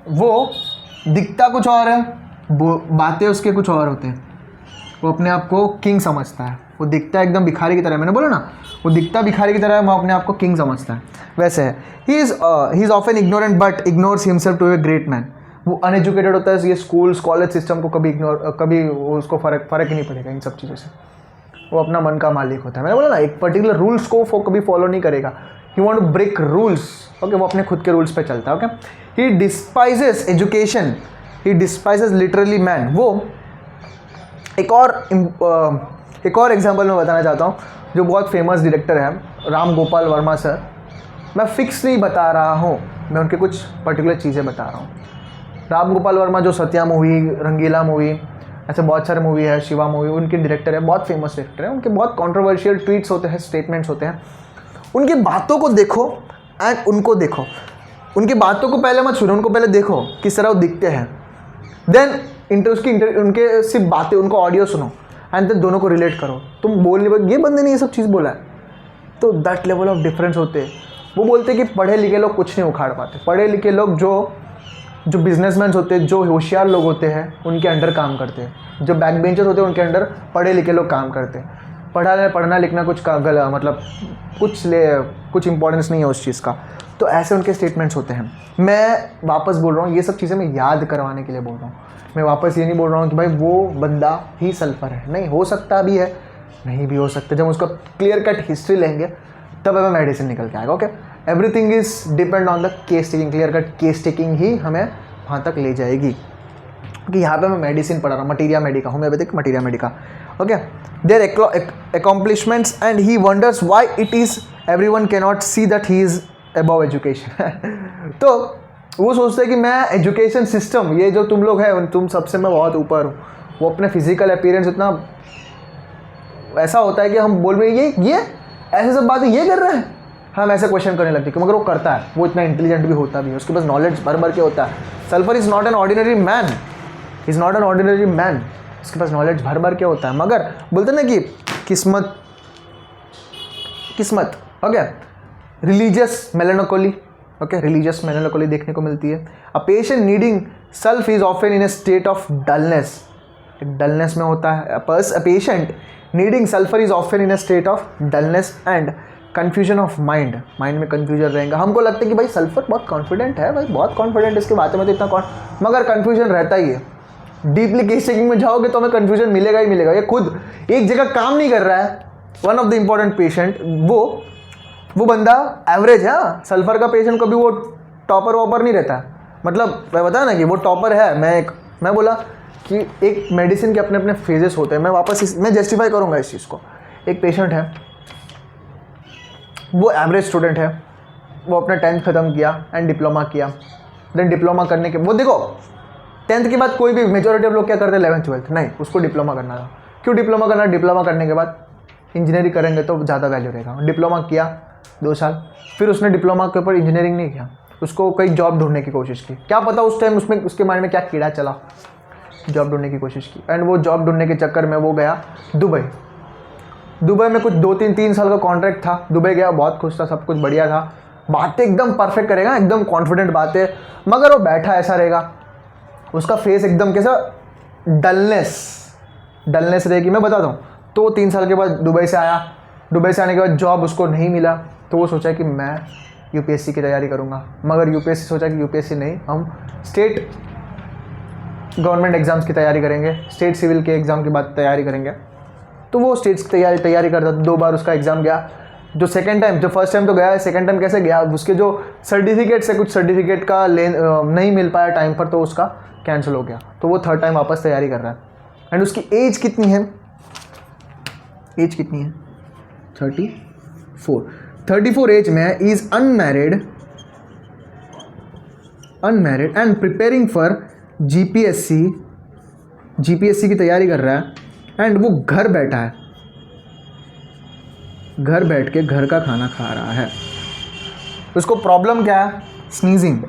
Speaker 1: वो दिखता कुछ और है, बातें उसके कुछ और होते हैं। वो अपने आप को किंग समझता है, वो दिखता है एकदम भिखारी की तरह, मैंने बोला ना, वो दिखता भिखारी की तरह है, वो अपने आप को किंग समझता है, वैसे है। He is often ignorant but ignores himself to a great man. वो अनएजुकेटेड होता है, ये स्कूल्स कॉलेज सिस्टम को कभी उसको फ़र्क ही नहीं पड़ेगा इन सब चीज़ों से। वो अपना मन का मालिक होता है, मैंने बोला ना, एक पर्टिकुलर रूल्स को कभी फॉलो नहीं करेगा। He want to break rules. Okay, वो अपने खुद के रूल्स पे चलता है। Okay, he despises education, he despises literally man. वो एक और एग्जांपल मैं बताना चाहता हूँ, जो बहुत फेमस डायरेक्टर है, राम गोपाल वर्मा सर। मैं फिक्स नहीं बता रहा हूँ, मैं उनके कुछ पर्टिकुलर चीज़ें बता रहा हूँ। राम गोपाल वर्मा जो सत्या मूवी, रंगीला मूवी, ऐसे बहुत सारे मूवी है, शिवा मूवी, उनके डायरेक्टर है, बहुत फेमस डायरेक्टर है। उनके बहुत कंट्रोवर्शियल ट्वीट्स होते हैं, स्टेटमेंट्स होते हैं। उनकी बातों को देखो एंड उनको देखो। उनकी बातों को पहले मत सुनो, उनको पहले देखो किस तरह वो दिखते हैं, देन उनके सिर्फ बातें, उनको ऑडियो सुनो एंड देन दोनों को रिलेट करो। तुम बोल नहीं पाओगे ये बंदे ने ये सब चीज़ बोला है, तो दैट लेवल ऑफ डिफरेंस होते हैं। वो बोलते हैं कि पढ़े लिखे लोग कुछ नहीं उखाड़ पाते। पढ़े लिखे लोग जो बिजनेसमैन होते हैं, जो होशियार लोग होते हैं, उनके अंडर काम करते हैं। जो बैक बेंचर होते हैं, उनके अंडर पढ़े लिखे लोग काम करते हैं। पढ़ना लिखना मतलब कुछ इंपॉर्टेंस नहीं है उस चीज़ का। तो ऐसे उनके स्टेटमेंट्स होते हैं। मैं वापस बोल रहा हूँ, ये सब चीज़ें मैं याद करवाने के लिए बोल रहा हूँ। मैं वापस ये नहीं बोल रहा हूँ कि भाई वो बंदा ही सल्फर है, नहीं, हो सकता भी है, नहीं भी हो सकता। जब उसका क्लियर कट हिस्ट्री लेंगे तब हमें मेडिसिन निकल के आएगा। Okay, everything is depend on the case taking. Clear cut case taking ही हमें वहाँ तक ले जाएगी। क्योंकि यहाँ पे मैं मेडिसिन पढ़ा रहा हूँ, materia medica, homeopathic materia medica. Okay, their accomplishments and he wonders why it is everyone cannot see that he is above education। तो वो सोचते हैं कि मैं एजुकेशन सिस्टम, ये जो तुम लोग हैं, तुम सबसे मैं बहुत ऊपर हूँ। वो अपने फिजिकल अपीयरेंस इतना ऐसा होता है कि हम बोल रहे ये ऐसे सब बातें ये कर रहे हैं, हम ऐसे क्वेश्चन करने लगते हैं। मगर वो करता है, वो इतना इंटेलिजेंट भी होता भी है, उसके पास नॉलेज भर के होता है। Sulphur is not an ordinary man, is not an ordinary man, उसके पास नॉलेज भर के होता है। मगर बोलते ना कि किस्मत, okay, religious melancholy, okay, religious melancholy देखने को मिलती है। A patient needing sulph is often in a state of dullness, dullness में होता है। A patient needing sulphur is often in a state of dullness and confusion of mind में confusion रहेगा। हमको लगता है कि भाई सल्फर बहुत कॉन्फिडेंट है, भाई बहुत कॉन्फिडेंट, इसकी बातों में तो इतना मगर कन्फ्यूजन रहता ही है। डीपली केस टेकिंग में जाओगे तो हमें कन्फ्यूजन मिलेगा ही मिलेगा। ये खुद एक जगह काम नहीं कर रहा है। One of the important patient, वो बंदा एवरेज है। सल्फर का पेशेंट कभी वो टॉपर वॉपर नहीं रहता, मतलब मैं बताया ना कि वो टॉपर है। मैं बोला कि एक मेडिसिन के अपने अपने फेजेस होते हैं। मैं जस्टिफाई करूँगा इस चीज़ को। एक पेशेंट है, वो एवरेज स्टूडेंट है, वो अपना 10th ख़त्म किया एंड डिप्लोमा किया। देन डिप्लोमा करने के, वो देखो 10th के बाद कोई भी मेजॉरिटी ऑफ लोग क्या करते हैं, 11th 12th, नहीं, उसको डिप्लोमा करना था। क्यों डिप्लोमा करना? डिप्लोमा करने के बाद इंजीनियरिंग करेंगे तो ज़्यादा वैल्यू रहेगा। डिप्लोमा किया 2 साल, फिर उसने डिप्लोमा के ऊपर इंजीनियरिंग नहीं किया, उसको कोई जॉब ढूंढने की कोशिश की। क्या पता उस टाइम उसमें उसके माइंड में क्या कीड़ा चला, जॉब ढूंढने की कोशिश की। एंड वो जॉब ढूंढने के चक्कर में वो गया दुबई में कुछ 2-3 साल का कॉन्ट्रैक्ट था। दुबई गया, बहुत खुश था, सब कुछ बढ़िया था, बातें एकदम परफेक्ट करेगा, एकदम कॉन्फिडेंट बातें। मगर वो बैठा ऐसा रहेगा, उसका फेस एकदम कैसा डलनेस रहेगी। मैं बताता हूँ। तो 3 साल के बाद दुबई से आया। दुबई से आने के बाद जॉब उसको नहीं मिला, तो वो सोचा कि मैं यूपीएससी की तैयारी करूँगा। मगर यूपीएससी सोचा कि यूपीएससी नहीं, हम स्टेट गवर्नमेंट एग्ज़ाम्स की तैयारी करेंगे, स्टेट सिविल के एग्ज़ाम की बात तैयारी करेंगे। तो वो स्टेट्स की तैयारी करता था। 2 बार उसका एग्ज़ाम गया। जो फर्स्ट टाइम तो गया, सेकंड टाइम कैसे गया, उसके जो सर्टिफिकेट से कुछ सर्टिफिकेट का नहीं मिल पाया टाइम पर, तो उसका कैंसिल हो गया। तो वो 3rd टाइम वापस तैयारी कर रहा है। एंड उसकी एज कितनी है? 34 एज में is unmarried and preparing for GPSC की तैयारी कर रहा है। एंड वो घर बैठा है, घर बैठ के घर का खाना खा रहा है। उसको प्रॉब्लम क्या है? स्नीजिंग।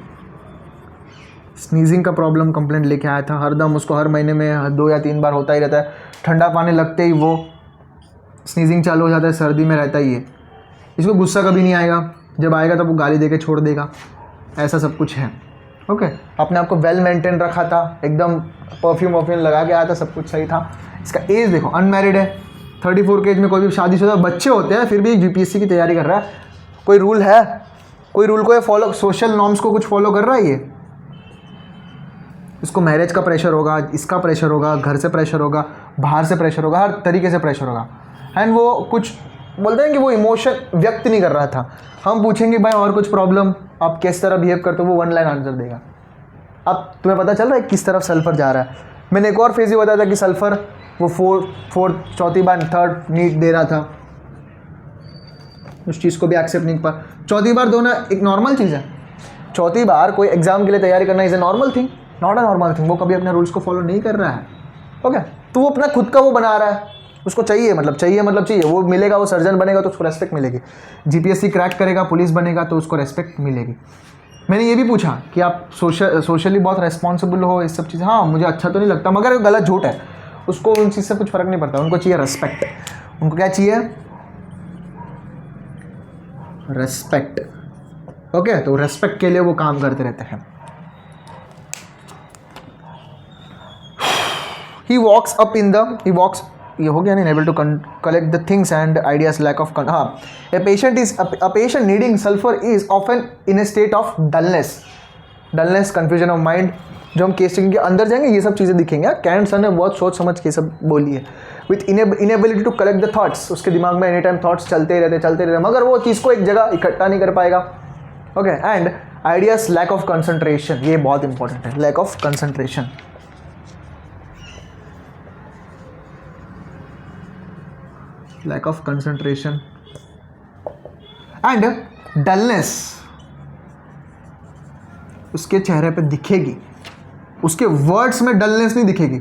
Speaker 1: स्नीजिंग का प्रॉब्लम कंप्लेंट लेके आया था। हरदम उसको हर महीने में 2 या 3 बार होता ही रहता है। ठंडा पानी लगते ही वो स्नीजिंग चालू हो जाता है, सर्दी में रहता ही है। इसको गुस्सा कभी नहीं आएगा, जब आएगा तब वो गाली दे के छोड़ देगा, ऐसा सब कुछ है। ओके, अपने आप को वेल मेंटेन रखा था, एकदम परफ्यूम वर्फ्यूम लगा के आया था, सब कुछ सही था। इसका एज देखो, अनमैरिड है, 34 के एज में कोई भी शादीशुदा बच्चे होते हैं फिर भी यूपीएससी की तैयारी कर रहा है। कोई रूल है? कोई रूल को ये फॉलो, सोशल नॉर्म्स को कुछ फॉलो कर रहा है ये? इसको मैरिज का प्रेशर होगा, इसका प्रेशर होगा, घर से प्रेशर होगा, बाहर से प्रेशर होगा, हर तरीके से प्रेशर होगा। एंड वो कुछ बोलते हैं कि वो इमोशन व्यक्त नहीं कर रहा था। हम पूछेंगे भाई और कुछ प्रॉब्लम, आप किस तरह बिहेव करते हो, वो 1 लाइन आंसर देगा। अब तुम्हें पता चल रहा है किस तरफ सल्फर जा रहा है। मैंने एक और फेज ही बताया था कि सल्फर वो चौथी बार थर्ड नीट दे रहा था, उस चीज़ को भी एक्सेप्ट नहीं पा। चौथी बार दोना एक नॉर्मल चीज़ है। चौथी बार कोई एग्जाम के लिए तैयारी करना is a normal thing, not a normal thing. वो कभी अपने रूल्स को फॉलो नहीं कर रहा है। ओके, तो वो अपना खुद का वो बना रहा है, उसको चाहिए चाहिए, वो मिलेगा, वो सर्जन बनेगा तो उसको रेस्पेक्ट मिलेगी। जीपीएससी क्रैक करेगा, पुलिस बनेगा तो उसको रेस्पेक्ट मिलेगी। मैंने ये भी पूछा कि आप सोशली बहुत रेस्पॉन्सिबल हो, इस सब चीज़। हाँ, मुझे अच्छा तो नहीं लगता, मगर गलत झूठ है, उसको उन चीज़ से कुछ फ़र्क नहीं पड़ता। उनको चाहिए रेस्पेक्ट। उनको क्या चाहिए? रेस्पेक्ट। ओके, तो रेस्पेक्ट के लिए वो काम करते रहते हैं। He walks, ये हो गया नहीं, able to collect the things and ideas, lack of हाँ, a patient needing sulfur is often in a state of dullness, confusion of mind। जो हम केसिंग के अंदर जाएंगे ये सब चीज़ें दिखेंगे। कैंट सर ने बहुत सोच समझ के सब बोली है। With inability to collect the thoughts, उसके दिमाग में एनी टाइम थॉट्स चलते रहते, मगर वो चीज़ को एक जगह इकट्ठा नहीं कर पाएगा। Okay, and ideas, lack of concentration, ये बहुत इंपॉर्टेंट है, lack of concentration. Lack of concentration and dullness उसके चेहरे पे दिखेगी, उसके वर्ड्स में डलनेस नहीं दिखेगी।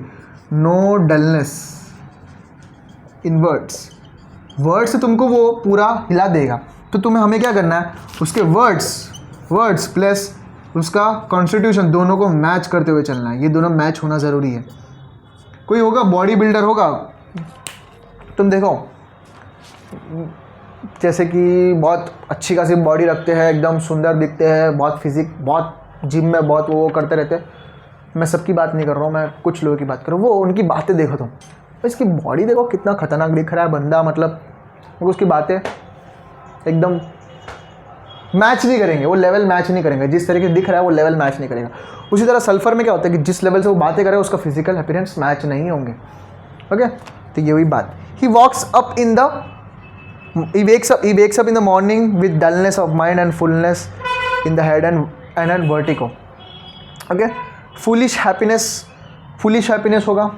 Speaker 1: नो डलनेस इन वर्ड्स से तुमको वो पूरा हिला देगा। तो तुम्हें हमें क्या करना है? उसके वर्ड्स प्लस उसका कॉन्स्टिट्यूशन दोनों को मैच करते हुए चलना है। ये दोनों मैच होना ज़रूरी है। कोई होगा बॉडी बिल्डर होगा, तुम देखो जैसे कि बहुत अच्छी खासी बॉडी रखते हैं, एकदम सुंदर दिखते हैं, बहुत फिजिक, बहुत जिम में बहुत वो करते रहते हैं। मैं सबकी बात नहीं कर रहा हूँ, मैं कुछ लोगों की बात कर रहा हूँ। वो उनकी बातें देखो तुम, इसकी बॉडी देखो कितना खतरनाक दिख रहा है बंदा, मतलब उसकी बातें एकदम मैच नहीं करेंगे, वो लेवल मैच नहीं करेंगे। जिस तरीके से दिख रहा है वो लेवल मैच नहीं करेगा। उसी तरह सल्फर में क्या होता है कि जिस लेवल से वो बातें करे उसका फिजिकल अपीयरेंस मैच नहीं होंगे। ओके, तो ये वही बात। ही wakes up in the morning with dullness of mind and fullness in the head and vertigo. Okay, foolish happiness होगा,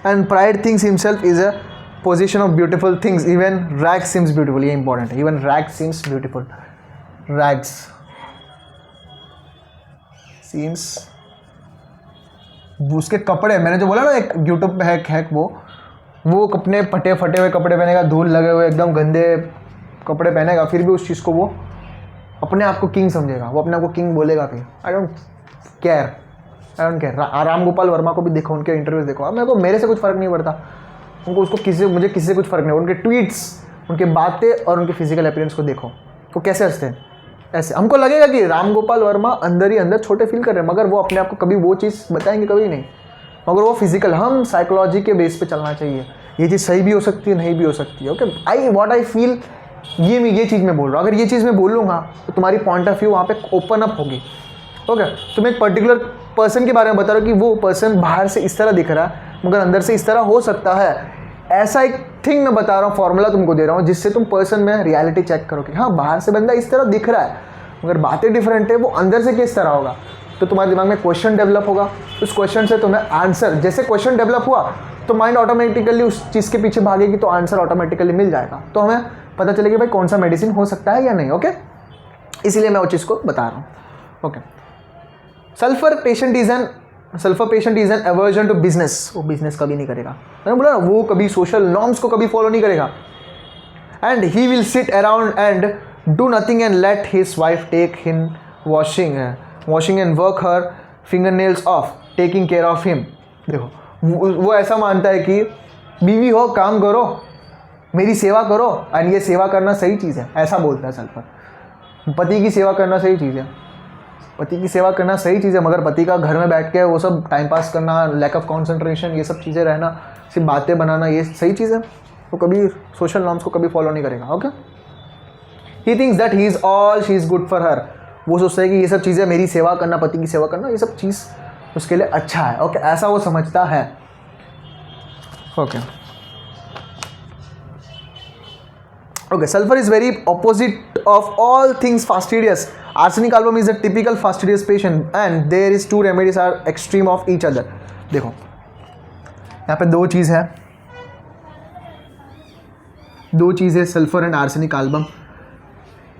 Speaker 1: and pride thinks himself is a position of beautiful things. Even rags seems beautiful. ये important है, even rags seems beautiful. Rags seems, उसके कपड़े, मैंने जो बोला ना एक यूट्यूब पे हैक वो अपने फटे हुए कपड़े पहनेगा, धूल लगे हुए एकदम गंदे कपड़े पहनेगा, फिर भी उस चीज़ को वो अपने आप को किंग समझेगा, वो अपने आप को किंग बोलेगा भी। I don't care. Ram Gopal Verma को भी देखो, उनके इंटरव्यूज देखो। अब मेरे से कुछ फ़र्क नहीं पड़ता, मुझे किसी से कुछ फ़र्क नहीं। उनके ट्वीट्स, उनके बातें और उनके फिजिकल अपीयरेंस को देखो, वो कैसे हंसते हैं। ऐसे हमको लगेगा कि राम गोपाल वर्मा अंदर ही अंदर छोटे फील कर रहे हैं, मगर वो अपने आप को कभी वो चीज़ बताएंगे कभी नहीं। मगर वो फिजिकल, हम साइकोलॉजी के बेस पे चलना चाहिए। ये चीज़ सही भी हो सकती है, नहीं भी हो सकती है। ओके, व्हाट आई फील, ये चीज़ मैं बोल रहा हूँ। अगर ये चीज़ मैं बोलूँगा तो तुम्हारी पॉइंट ऑफ व्यू वहाँ पे ओपन अप होगी। ओके, तुम एक पर्टिकुलर पर्सन के बारे में बता रहे हो कि वो पर्सन बाहर से इस तरह दिख रहा है मगर अंदर से इस तरह हो सकता है। ऐसा एक थिंग मैं बता रहा हूँ, फॉर्मूला तुमको दे रहा हूँ, जिससे तुम पर्सन में रियलिटी चेक करो कि हाँ, बाहर से बंदा इस तरह दिख रहा है मगर बातें डिफरेंट है, वो अंदर से किस तरह होगा। तो तुम्हारे दिमाग में क्वेश्चन डेवलप होगा, उस क्वेश्चन से तुम्हें आंसर, जैसे क्वेश्चन डेवलप हुआ तो माइंड ऑटोमेटिकली उस चीज़ के पीछे भागेगी, तो आंसर ऑटोमेटिकली मिल जाएगा। तो हमें पता चलेगा भाई कौन सा मेडिसिन हो सकता है या नहीं। ओके, इसीलिए मैं वो चीज़ को बता रहा हूँ। Okay, sulphur patient is an sulphur patient is an aversion to business, वो बिजनेस कभी नहीं करेगा, मैंने बोला ना वो कभी सोशल नॉर्म्स को कभी फॉलो नहीं करेगा. And he will sit around and do nothing and let his wife take him washing and work her finger nails of taking care of him. देखो वो ऐसा मानता है कि बीवी हो, काम करो, मेरी सेवा करो, एंड ये सेवा करना सही चीज़ है, ऐसा बोलता है सल्फर. पति की सेवा करना सही चीज़ है, पति की सेवा करना सही चीज़ है, मगर पति का घर में बैठ के वो सब टाइम पास करना, लैक ऑफ कंसंट्रेशन, ये सब चीज़ें रहना, सिर्फ बातें बनाना, ये सही चीज़ है. वो कभी सोशल नॉर्म्स को कभी फॉलो नहीं करेगा. Okay, he thinks that he is all she is good for her. वो सोचता है कि ये सब चीज़ें, मेरी सेवा करना, पति की सेवा करना, ये सब चीज़ उसके लिए अच्छा है. ओके, ऐसा वो समझता है. Okay okay, sulfur is very opposite of all things fastidious. Arsenic album is a typical fastidious patient and there is two remedies are extreme of each other. देखो यहाँ पे दो चीज़ है sulphur and arsenic album.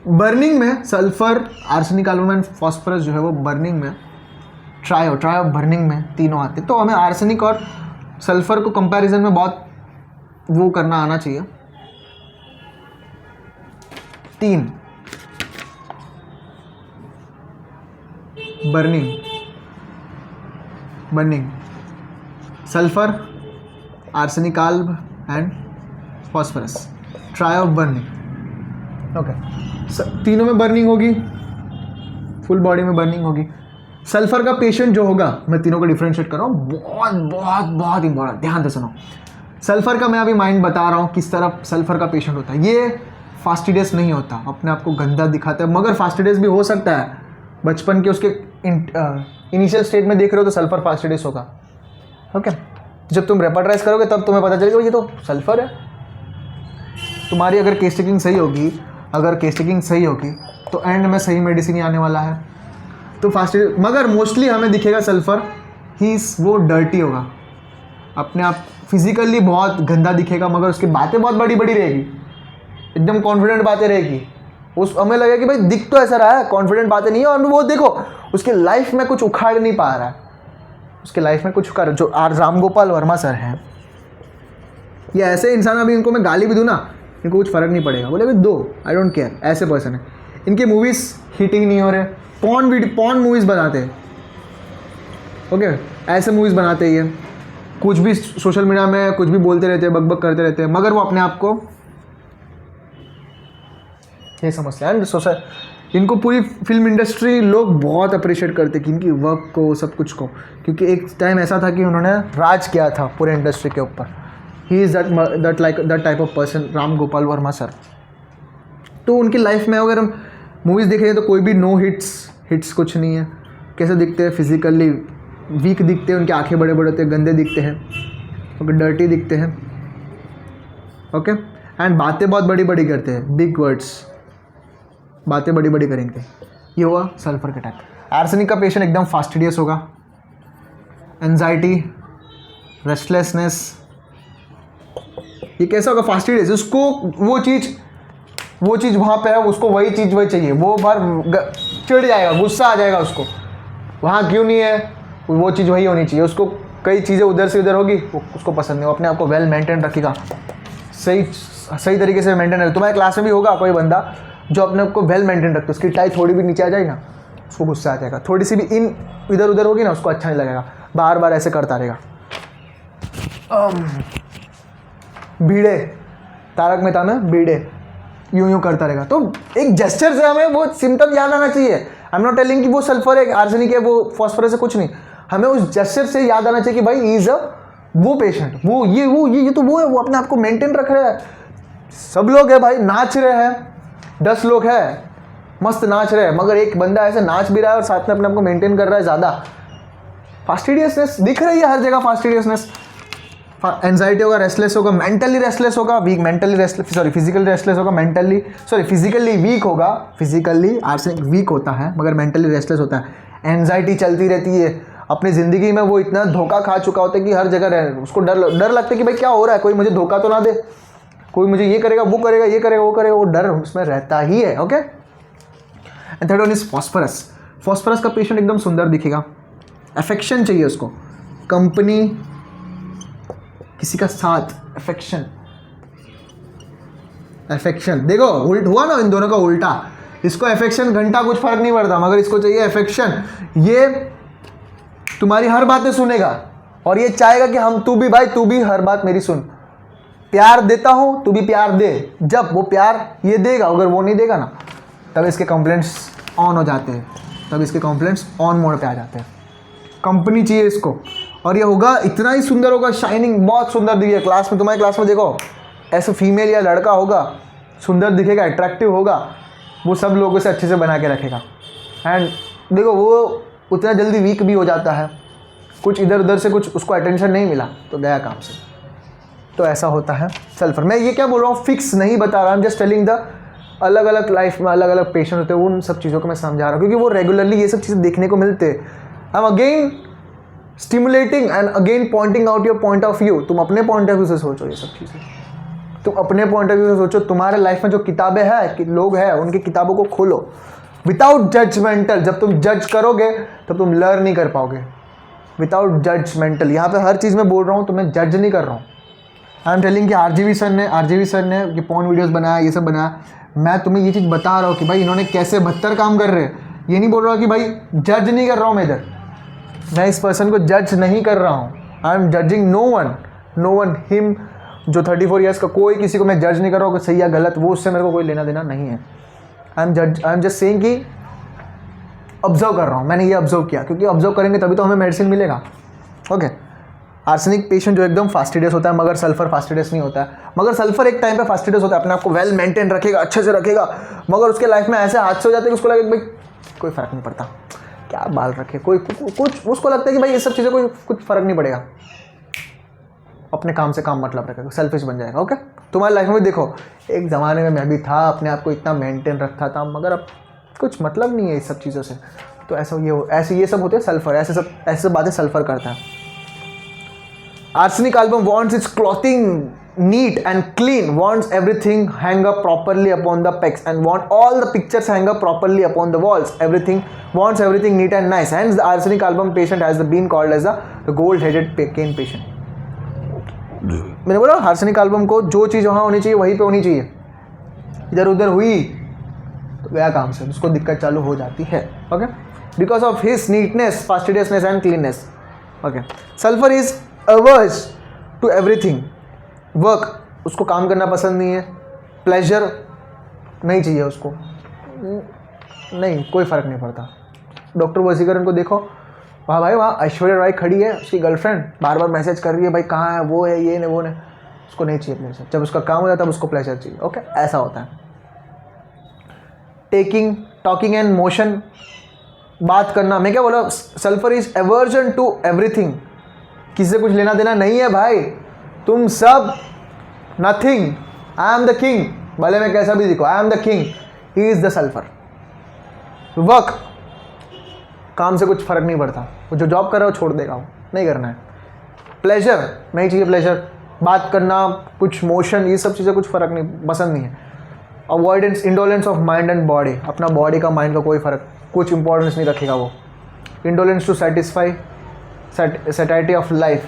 Speaker 1: Burning में sulphur, arsenic album and phosphorus जो है वो बर्निंग में ट्रायो बर्निंग में तीनों आते. तो हमें आर्सेनिक और सल्फर को कंपैरिजन में बहुत वो करना आना चाहिए. 3 burning sulphur, arsenic Elbe and phosphorus, try of burning. Okay, तीनों में बर्निंग होगी, फुल बॉडी में बर्निंग होगी. सल्फर का पेशेंट जो होगा, मैं तीनों को डिफ्रेंशिएट कर रहा हूँ, बहुत बहुत बहुत इंपॉर्टेंट, ध्यान से सुनो. सल्फर का मैं अभी माइंड बता रहा हूँ किस तरह सल्फर का पेशेंट होता है. ये फास्टिडियस नहीं होता, अपने आप को गंदा दिखाता है, मगर फास्टिडियस भी हो सकता है. बचपन के उसके इनिशियल स्टेज में देख रहे हो तो सल्फर फास्टिडियस होगा. ओके, जब तुम रेपर्टाइज करोगे तब तुम्हें पता चलेगा ये तो सल्फर है. तुम्हारी अगर केस्टिकिंग सही होगी तो एंड में सही मेडिसिन ही आने वाला है. तो फास्टिडियस, मगर मोस्टली हमें दिखेगा सल्फर वो डर्टी होगा, अपने आप फिजिकली बहुत गंदा दिखेगा, मगर उसकी बातें बहुत बड़ी बड़ी रहेगी, एकदम कॉन्फिडेंट बातें रहेगी. हमें लगेगा कि भाई दिख तो ऐसा रहा है, कॉन्फिडेंट बातें नहीं है, और वो देखो उसके लाइफ में कुछ उखाड़ नहीं पा रहा है, उसके लाइफ में कुछ उखाड़. जो आर रामगोपाल वर्मा सर हैं, ये ऐसे इंसान, अभी इनको मैं गाली भी दूँ ना, इनको कुछ फ़र्क नहीं पड़ेगा, बोले भाई दो, आई डोंट केयर, ऐसे पर्सन है. इनकी मूवीज़ हिटिंग नहीं हो रहे, पॉर्न मूवीज़ बनाते हैं. ओके, ऐसे मूवीज़ बनाते ही है, कुछ भी सोशल मीडिया में कुछ भी बोलते रहते हैं, बकबक करते रहते हैं, मगर वो अपने आप को ये समझते हैं. इनको पूरी फिल्म इंडस्ट्री लोग बहुत अप्रिशिएट करते कि इनकी वर्क को, सब कुछ को, क्योंकि एक टाइम ऐसा था कि उन्होंने राज किया था पूरे इंडस्ट्री के ऊपर. He is that type of person, Ram Gopal Verma sir. तो उनकी लाइफ में अगर हम मूवीज़ देखें तो कोई भी नो हिट्स कुछ नहीं है. कैसे दिखते हैं, फिजिकली वीक दिखते हैं, उनकी आंखें बड़े बड़े होते हैं, गंदे दिखते हैं, डर्टी दिखते हैं. ओके, एंड बातें बहुत बड़ी बड़ी करते हैं, बिग वर्ड्स, बातें बड़ी बड़ी करेंगे. ये हुआ सल्फर का टाइप. आर्सेनिक का पेशेंट एकदम फास्टिडियस होगा, एंजाइटी, रेस्टलेसनेस. ये कैसा होगा, फास्टिडियस, उसको वो चीज़ वहाँ पे है, उसको वही चीज़ वही चाहिए, वो बार चिढ़ जाएगा, गुस्सा आ जाएगा उसको, वहाँ क्यों नहीं है, वो चीज़ वही होनी चाहिए उसको. कई चीज़ें उधर से उधर होगी, वो उसको पसंद नहीं. वो अपने आप को वेल मेंटेन रखेगा, सही तरीके से मेंटेन रखेगा. तुम्हारे क्लास में भी होगा कोई बंदा जो अपने आप को वेल मेंटेन रखता है, उसकी टाई थोड़ी भी नीचे आ जाए ना, उसको गुस्सा आ जाएगा. थोड़ी सी भी इधर उधर होगी ना, उसको अच्छा नहीं लगेगा, बार बार ऐसे करता रहेगा. भीड़े, तारक मेहता में भीड़े यूं करता रहेगा. तो एक जेस्चर से हमें वो सिम्टम याद आना चाहिए. आई एम नॉट टेलिंग कि वो सल्फर है, आर्सेनिक है, वो फॉस्फोरस है, कुछ नहीं. हमें उस जेस्चर से याद आना चाहिए कि भाई इज वो पेशेंट, ये तो वो है, वो अपने आप को मेंटेन रख रहा है. सब लोग है भाई, नाच रहे हैं, 10 लोग हैं मस्त नाच रहे हैं, मगर एक बंदा ऐसे नाच भी रहा है और साथ में अपने आप को मेंटेन कर रहा है. ज़्यादा फास्टिडियसनेस दिख रही है हर जगह. फास्टिडियसनेस, एंजाइटी होगा, रेस्टलेस होगा, मेंटली रेस्टलेस होगा, वीक, फिजिकली रेस्टलेस होगा, फिजिकली वीक होगा. फिजिकली आर्सेनिक वीक होता है, मगर मेंटली रेस्टलेस होता है. एंजाइटी चलती रहती है. अपनी ज़िंदगी में वो इतना धोखा खा चुका होता है कि हर जगह उसको डर लगता है कि भाई क्या हो रहा है, कोई मुझे धोखा तो ना दे, कोई मुझे ये करेगा, वो करेगा, ये करेगा, वो करेगा. वो डर उसमें रहता ही है. Okay, and third one is phosphorus. Phosphorus का पेशेंट एकदम सुंदर दिखेगा, अफेक्शन चाहिए उसको, कंपनी, किसी का साथ, अफेक्शन। अफेक्शन देखो उल्ट हुआ ना इन दोनों का उल्टा, इसको अफेक्शन घंटा कुछ फर्क नहीं पड़ता, मगर इसको चाहिए अफेक्शन। ये तुम्हारी हर बातें सुनेगा और ये चाहेगा कि हम तू भी भाई, तू भी हर बात मेरी सुन, प्यार देता हूं तू भी प्यार दे। जब वो प्यार ये देगा, अगर वो नहीं देगा ना, तब इसके कंप्लेंट्स ऑन हो जाते हैं, तब इसके कंप्लेंट्स ऑन मोड पे आ जाते हैं। कंपनी चाहिए इसको, और ये होगा इतना ही सुंदर होगा, शाइनिंग बहुत सुंदर दिखेगा क्लास में। तुम्हारे क्लास में देखो ऐसे फीमेल या लड़का होगा, सुंदर दिखेगा, अट्रैक्टिव होगा, वो सब लोगों से अच्छे से बना के रखेगा। एंड देखो वो उतना जल्दी वीक भी हो जाता है, कुछ इधर उधर से कुछ उसको अटेंशन नहीं मिला तो गया काम से। तो ऐसा होता है सल्फर। मैं ये क्या बोल रहा हूँ, फिक्स नहीं बता रहा, I am just telling the अलग अलग लाइफ में अलग अलग पेशेंट होते हैं, उन सब चीज़ों को मैं समझा रहा हूँ, क्योंकि वो रेगुलरली ये सब चीज़ें देखने को मिलते हैं। I am again stimulating and again pointing out your point of view. तुम अपने पॉइंट ऑफ व्यू से सोचो ये सब चीज़ें, तुम अपने पॉइंट ऑफ व्यू से सोचो। तुम्हारे लाइफ में जो किताबें हैं कि लोग हैं, उनकी किताबों को खोलो विदाउट जजमेंटल। जब तुम जज करोगे तब तुम लर्न नहीं कर पाओगे। विदाउट जजमेंटल, यहाँ पे हर चीज़ में बोल रहा हूँ, तो मैं जज नहीं कर रहा हूँ। आई एम टेलिंग कि आरजीवी सर ने ये पॉन वीडियोस बनाया, ये सब बनाया, मैं तुम्हें ये चीज़ बता रहा हूँ कि भाई इन्होंने कैसे 72 काम कर रहे हैं। ये नहीं बोल रहा कि भाई जज नहीं कर रहा हूँ मैं इधर, मैं इस पर्सन को जज नहीं कर रहा हूँ। I am judging no one him, जो 34 ईयर्स का, कोई किसी को मैं जज नहीं कर रहा हूँ कि सही या गलत, वो उससे मेरे को कोई लेना देना नहीं है। आई एम जस्ट सेइंग कि ऑब्जर्व कर रहा हूँ, मैंने ये ऑब्जर्व किया, क्योंकि ऑब्जर्व करेंगे तभी तो हमें मेडिसिन मिलेगा। ओके। आर्सेनिक पेशेंट जो एकदम फास्टिडियस होता है, मगर सल्फर फास्टिडियस नहीं होता है। मगर सल्फर एक टाइम पे फास्टिडियस होता है, अपने आप को वेल मेंटेन रखेगा, अच्छे से रखेगा, मगर उसके लाइफ में ऐसे हादसे हो जाते हैं कि उसको लगेगा भाई कोई फ़र्क नहीं पड़ता, क्या बाल रखे, कोई कुछ उसको लगता है कि भाई ये सब चीज़ें कोई कुछ फ़र्क नहीं पड़ेगा, अपने काम से काम मतलब रखेगा, सेल्फिश बन जाएगा। ओके। तुम्हारी लाइफ में देखो, एक ज़माने में मैं भी था, अपने आप को इतना मेंटेन रखता था, मगर अब कुछ मतलब नहीं है इस सब चीज़ों से। तो ऐसे ये सब होते हैं सल्फर, ऐसे सब बातें सल्फर करता है। Arsenic album wants its clothing neat and clean, wants everything hang up properly upon the pegs, and want all the pictures hang up properly upon the walls. Wants everything neat and nice. Hence, the arsenic album patient has been called as the gold-headed cane patient. मैंने बोला arsenic album को जो चीज़ वहाँ होनी चाहिए वहीं पे होनी चाहिए, इधर उधर हुई तो गया काम से, उसको दिक्कत चालू हो जाती है। Okay. Because of his neatness, fastidiousness and cleanness. Okay. Sulphur is averse to everything. Work, उसको काम करना पसंद नहीं है, प्लेजर नहीं चाहिए उसको, नहीं कोई फ़र्क नहीं पड़ता। डॉक्टर वसीकरण को देखो, वहाँ भाई वहाँ ऐश्वर्या राय खड़ी है, उसकी गर्लफ्रेंड बार बार मैसेज कर रही है, भाई कहाँ है, वो है, ये ने वो ने, उसको नहीं चाहिए प्लेजर। जब उसका काम हो जाता है तब उसको प्लेजर चाहिए। ओके, ऐसा होता है। टॉकिंग एंड मोशन, बात करना। मैं क्या बोला, sulphur is aversion to everything. किसी से कुछ लेना देना नहीं है भाई, तुम सब nothing, I am the king, भले मैं कैसा भी दिखो, I am the king, he is the sulphur. Work, काम से कुछ फर्क नहीं पड़ता, वो जो जॉब कर रहा है वो छोड़ देगा, वो नहीं करना है। प्लेजर नहीं चाहिए, प्लेजर, बात करना, कुछ मोशन, ये सब चीज़ें कुछ फ़र्क नहीं, पसंद नहीं है। Avoidance, indolence of mind and body, अपना बॉडी का माइंड का कोई फ़र्क, कुछ इंपॉर्टेंस नहीं रखेगा वो। Indolence to satisfy satisfy of life,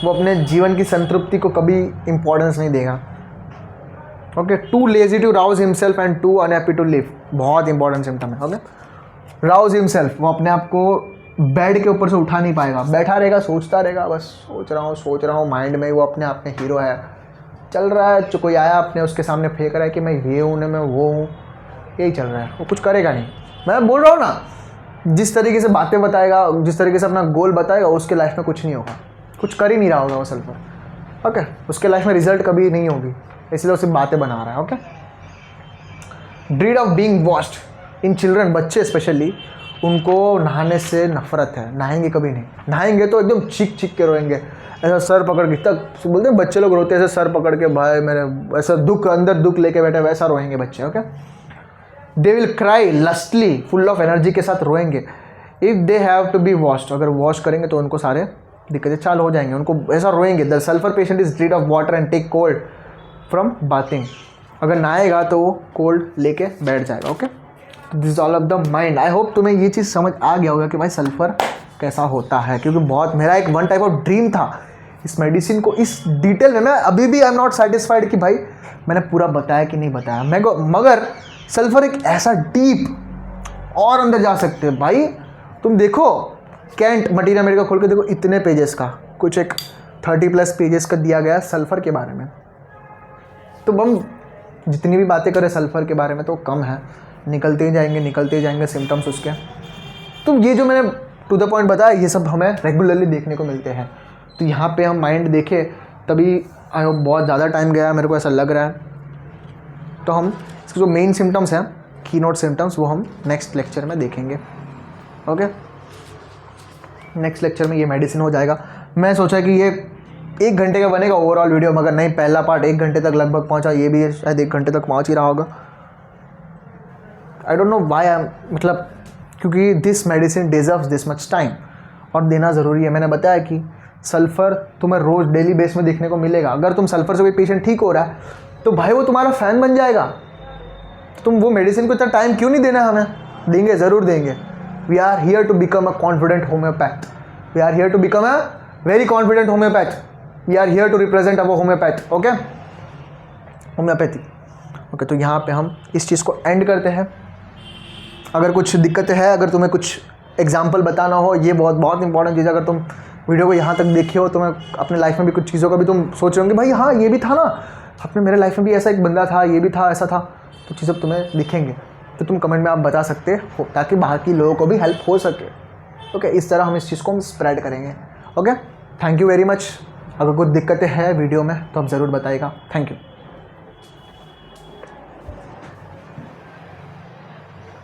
Speaker 1: वो अपने जीवन की संतृप्ति को कभी इंपॉर्टेंस नहीं देगा। Okay. Too lazy to rouse himself and too unhappy to live, बहुत इंपॉर्टेंट सिम्टम है। ओके। राउज हिमसेल्फ, वो अपने आप को बेड के ऊपर से उठा नहीं पाएगा, बैठा रहेगा, सोचता रहेगा, बस सोच रहा हूँ माइंड में, वो अपने आप में हीरो है, चल रहा है, जो कोई आया अपने उसके सामने फेंक रहा है कि मैं ये हूँ ना, मैं वो हूँ, यही चल रहा है, वो कुछ करेगा नहीं। मैं बोल रहा हूँ ना, जिस तरीके से बातें बताएगा, जिस तरीके से अपना गोल बताएगा, उसके लाइफ में कुछ नहीं होगा, कुछ कर ही नहीं रहा होगा वो सल्फर। ओके। उसके लाइफ में रिजल्ट कभी नहीं होगी, इसलिए वो सिर्फ बातें बना रहा है। Okay. Dread of being washed in children, बच्चे स्पेशली, उनको नहाने से नफरत है, नहाएंगे कभी नहीं, नहाएंगे तो एकदम चीख के रोएंगे, ऐसा सर पकड़ के, तक बोलते हैं बच्चे लोग रोते हैं ऐसे सर पकड़ के, भाई मेरे ऐसा दुख, अंदर दुख लेके बैठे, वैसा रोएंगे बच्चे। Okay. They will cry lustily, full of energy के साथ रोएंगे। If they have to be washed, अगर वॉश करेंगे तो उनको सारे दिक्कतें चालू हो जाएंगे, उनको ऐसा रोएंगे। The sulphur patient is dread of water and take cold from bathing, अगर नहाएगा तो वो कोल्ड लेके बैठ जाएगा। Okay. This all of the mind. I hope तुम्हें ये चीज़ समझ आ गया होगा कि भाई सल्फ़र कैसा होता है, क्योंकि बहुत मेरा एक वन टाइप ऑफ ड्रीम था इस मेडिसिन को इस डिटेल में। मैं अभी भी आई एम नॉट सेटिस्फाइड कि भाई मैंने पूरा बताया कि नहीं बताया मैं को, मगर सल्फ़र एक ऐसा डीप और अंदर जा सकते हैं भाई। तुम देखो कैंट मटीरियल अमेरिका खोल के देखो, इतने पेजेस का, कुछ एक 30+ पेजेस का दिया गया सल्फ़र के बारे में। तो हम जितनी भी बातें करें सल्फ़र के बारे में तो कम है, निकलते ही जाएंगे सिम्टम्स उसके। तो ये जो मैंने टू द पॉइंट बताया ये सब हमें रेगुलरली देखने को मिलते हैं। तो यहाँ पे हम माइंड देखें तभी आई होप बहुत ज़्यादा टाइम गया है, मेरे को ऐसा लग रहा है। तो हम इसके जो मेन सिम्टम्स हैं, कीनोट सिम्टम्स, वो हम नेक्स्ट लेक्चर में देखेंगे। ओके, नेक्स्ट लेक्चर में ये मेडिसिन हो जाएगा। मैं सोचा कि ये 1 घंटे का बनेगा ओवरऑल वीडियो, मगर नहीं, पहला पार्ट 1 घंटे तक लगभग पहुंचा, ये भी शायद 1 घंटे तक पहुंच ही रहा होगा। आई डोंट नो वाई मतलब क्योंकि this medicine deserves this much time, और देना ज़रूरी है। मैंने बताया कि सल्फ़र तुम्हें रोज़ डेली बेस में देखने को मिलेगा। अगर तुम सल्फ़र से कोई पेशेंट ठीक हो रहा है तो भाई वो तुम्हारा फ़ैन बन जाएगा। तुम वो मेडिसिन को इतना टाइम क्यों नहीं देना, हमें देंगे, ज़रूर देंगे। We are here to become a confident homeopath, we are here to become a very confident homeopath, we are here to represent our homeopath. Okay, homeopathy. Okay, तो यहाँ पे हम इस चीज़ को एंड करते हैं। अगर कुछ दिक्कतें हैं, अगर तुम्हें कुछ एग्जाम्पल बताना हो, ये बहुत बहुत इंपॉर्टेंट चीज़ है। अगर तुम वीडियो को यहाँ तक देखे हो, तुम्हें अपने लाइफ में भी कुछ चीज़ों का भी तुम सोच रहे होंगे भाई हाँ ये भी था ना, अपने मेरे लाइफ में भी ऐसा एक बंदा था, ये भी था, ऐसा था, तो चीज़ें तुम्हें दिखेंगे तो तुम कमेंट में आप बता सकते हो ताकि बाकी लोगों को भी हेल्प हो सके। ओके, इस तरह हम इस चीज़ को हम स्प्रेड करेंगे। Okay, thank you very much. अगर कुछ दिक्कतें हैं वीडियो में तो आप ज़रूर बताइएगा। Thank you.